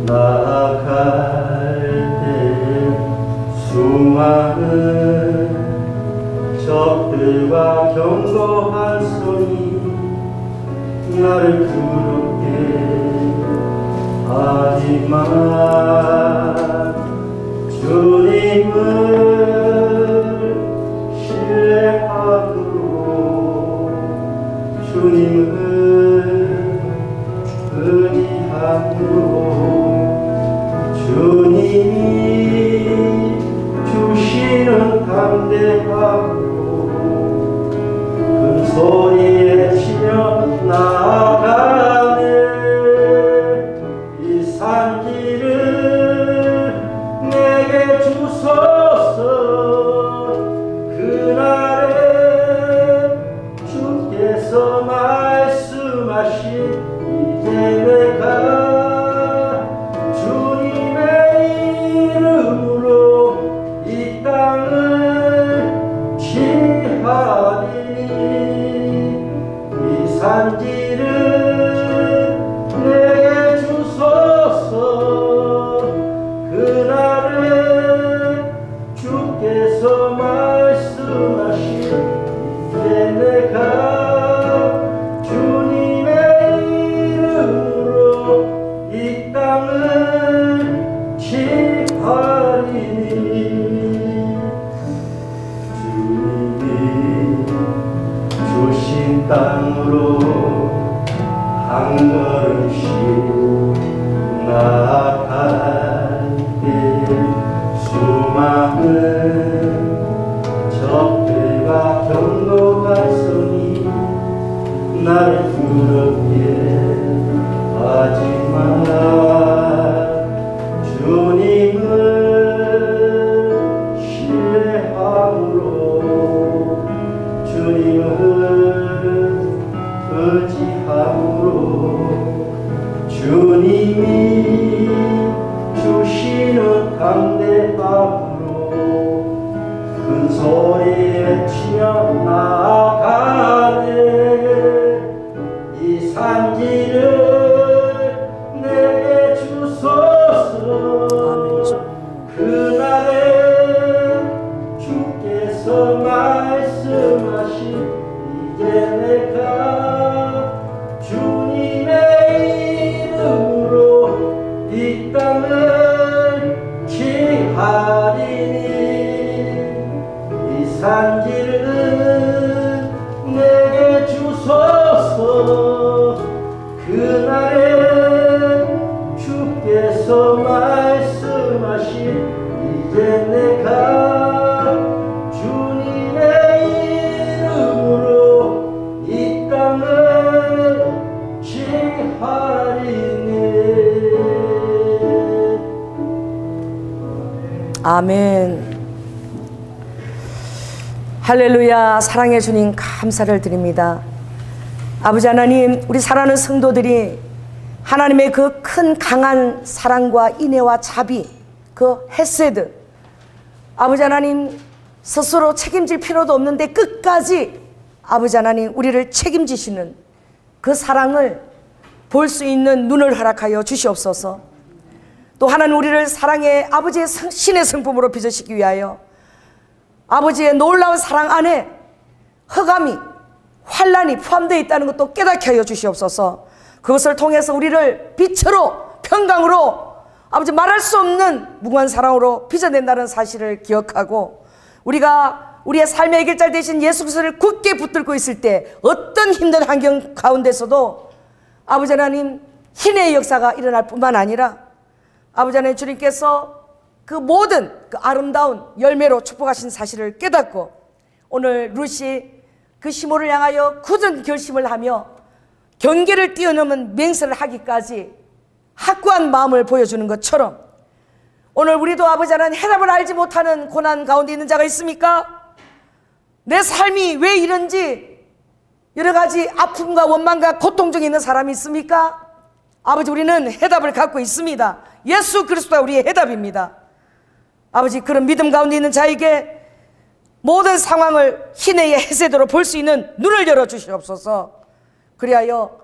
나아갈 때 수많은 적들과 경고한 손이 나를 두렵게 하지만 주님을 신뢰하고 주님을 의지함으로 주님이 주시는 담대하고 큰 소리에 치며 나아가네. 이 산지를 내게 주소서. 그날에 주께서 말씀하신 이제 내가 주님의 이름으로 이 땅을 취하리니 이 산지를 내게 주소서. 그날에 주께서 말씀하신 이제 상대방으로 큰 소리에 치며 나아가네. 이 산지를 내게 주소서. 그날에 주께서 말씀하신 이제 내가 주님의 이름으로 이 땅을 취하리니 이 산지를 내게 주소서. 그날에 주께서 말씀하신 이제 내가 주님의 이름으로 이 땅을 취하리니. 아멘. 할렐루야. 사랑의 주님 감사를 드립니다. 아버지 하나님, 우리 사랑하는 성도들이 하나님의 그 큰 강한 사랑과 인애와 자비, 그 헤세드, 아버지 하나님 스스로 책임질 필요도 없는데 끝까지 아버지 하나님 우리를 책임지시는 그 사랑을 볼 수 있는 눈을 허락하여 주시옵소서. 또 하나님 우리를 사랑의 아버지의 신의 성품으로 빚으시기 위하여 아버지의 놀라운 사랑 안에 흑암이 환난이 포함되어 있다는 것도 깨닫게 하여 주시옵소서. 그것을 통해서 우리를 빛으로 평강으로 아버지 말할 수 없는 무궁한 사랑으로 빚어낸다는 사실을 기억하고 우리가 우리의 삶의 해결자 되신 예수 그리스도를 굳게 붙들고 있을 때 어떤 힘든 환경 가운데서도 아버지 하나님 힘의 역사가 일어날 뿐만 아니라 아버지 하나님 주님께서 그 모든 그 아름다운 열매로 축복하신 사실을 깨닫고 오늘 룻이 그 시므를 향하여 굳은 결심을 하며 경계를 뛰어넘은 맹세를 하기까지 확고한 마음을 보여주는 것처럼 오늘 우리도 아버지 하나님 해답을 알지 못하는 고난 가운데 있는 자가 있습니까? 내 삶이 왜 이런지 여러 가지 아픔과 원망과 고통 중에 있는 사람이 있습니까? 아버지 우리는 해답을 갖고 있습니다. 예수 그리스도가 우리의 해답입니다. 아버지 그런 믿음 가운데 있는 자에게 모든 상황을 희내의 헤세드로 볼 수 있는 눈을 열어주시옵소서. 그리하여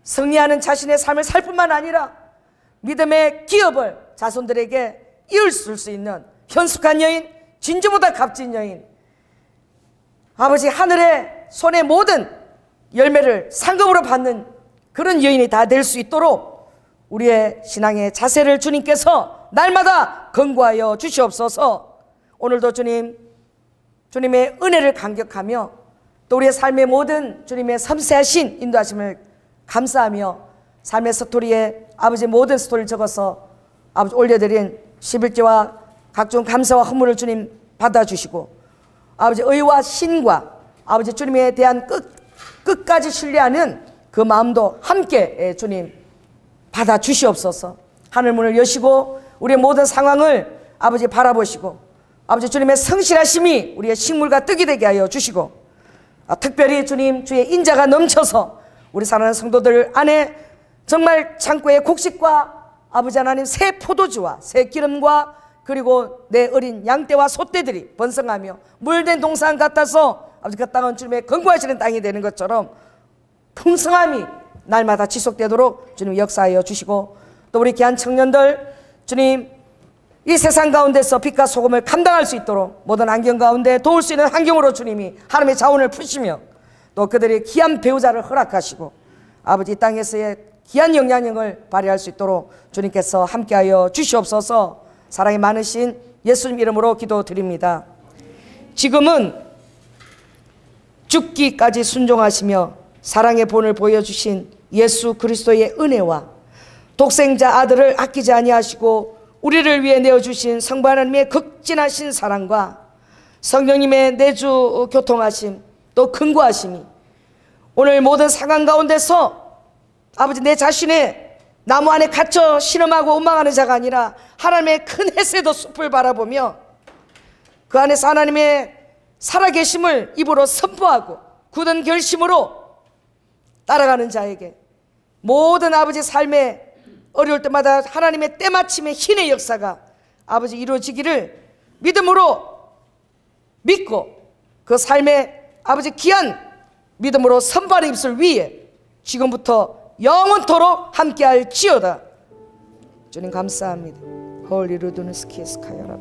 승리하는 자신의 삶을 살 뿐만 아니라 믿음의 기업을 자손들에게 이을 수 있는 현숙한 여인, 진주보다 값진 여인, 아버지 하늘의 손의 모든 열매를 상금으로 받는 그런 여인이 다 될 수 있도록 우리의 신앙의 자세를 주님께서 날마다 권고하여 주시옵소서. 오늘도 주님의 은혜를 감격하며 또 우리의 삶의 모든 주님의 섬세하신 인도하심을 감사하며 삶의 스토리에 아버지의 모든 스토리를 적어서 아버지 올려드린 11조와 각종 감사와 헌물을 주님 받아주시고 아버지 의와 신과 아버지 주님에 대한 끝까지 신뢰하는 그 마음도 함께 주님 받아주시옵소서. 하늘문을 여시고 우리의 모든 상황을 아버지 바라보시고 아버지 주님의 성실하심이 우리의 식물과 떡이 되게 하여 주시고 특별히 주님 주의 인자가 넘쳐서 우리 사랑하는 성도들 안에 정말 창고의 곡식과 아버지 하나님 새 포도주와 새 기름과 그리고 내 어린 양떼와 소떼들이 번성하며 물된 동산 같아서 아버지 그 땅은 주님의 건고하시는 땅이 되는 것처럼 풍성함이 날마다 지속되도록 주님 역사하여 주시고 또 우리 귀한 청년들 주님 이 세상 가운데서 빛과 소금을 감당할 수 있도록 모든 환경 가운데 도울 수 있는 환경으로 주님이 하나님의 자원을 푸시며 또 그들의 귀한 배우자를 허락하시고 아버지 이 땅에서의 귀한 영향력을 발휘할 수 있도록 주님께서 함께하여 주시옵소서. 사랑이 많으신 예수님 이름으로 기도드립니다. 지금은 죽기까지 순종하시며 사랑의 본을 보여주신 예수 그리스도의 은혜와 독생자 아들을 아끼지 아니하시고 우리를 위해 내어주신 성부 하나님의 극진하신 사랑과 성령님의 내주 교통하심 또 근고하심이 오늘 모든 상황 가운데서 아버지 내 자신의 나무 안에 갇혀 신음하고 원망하는 자가 아니라 하나님의 큰 헤세드 숲을 바라보며 그 안에서 하나님의 살아계심을 입으로 선포하고 굳은 결심으로 따라가는 자에게 모든 아버지 삶의 어려울 때마다 하나님의 때마침의 힘의 역사가 아버지 이루어지기를 믿음으로 믿고 그 삶의 아버지 귀한 믿음으로 선발의 입술 위에 지금부터 영원토록 함께할 지어다. 주님 감사합니다. 홀리루드는 스키에스카야라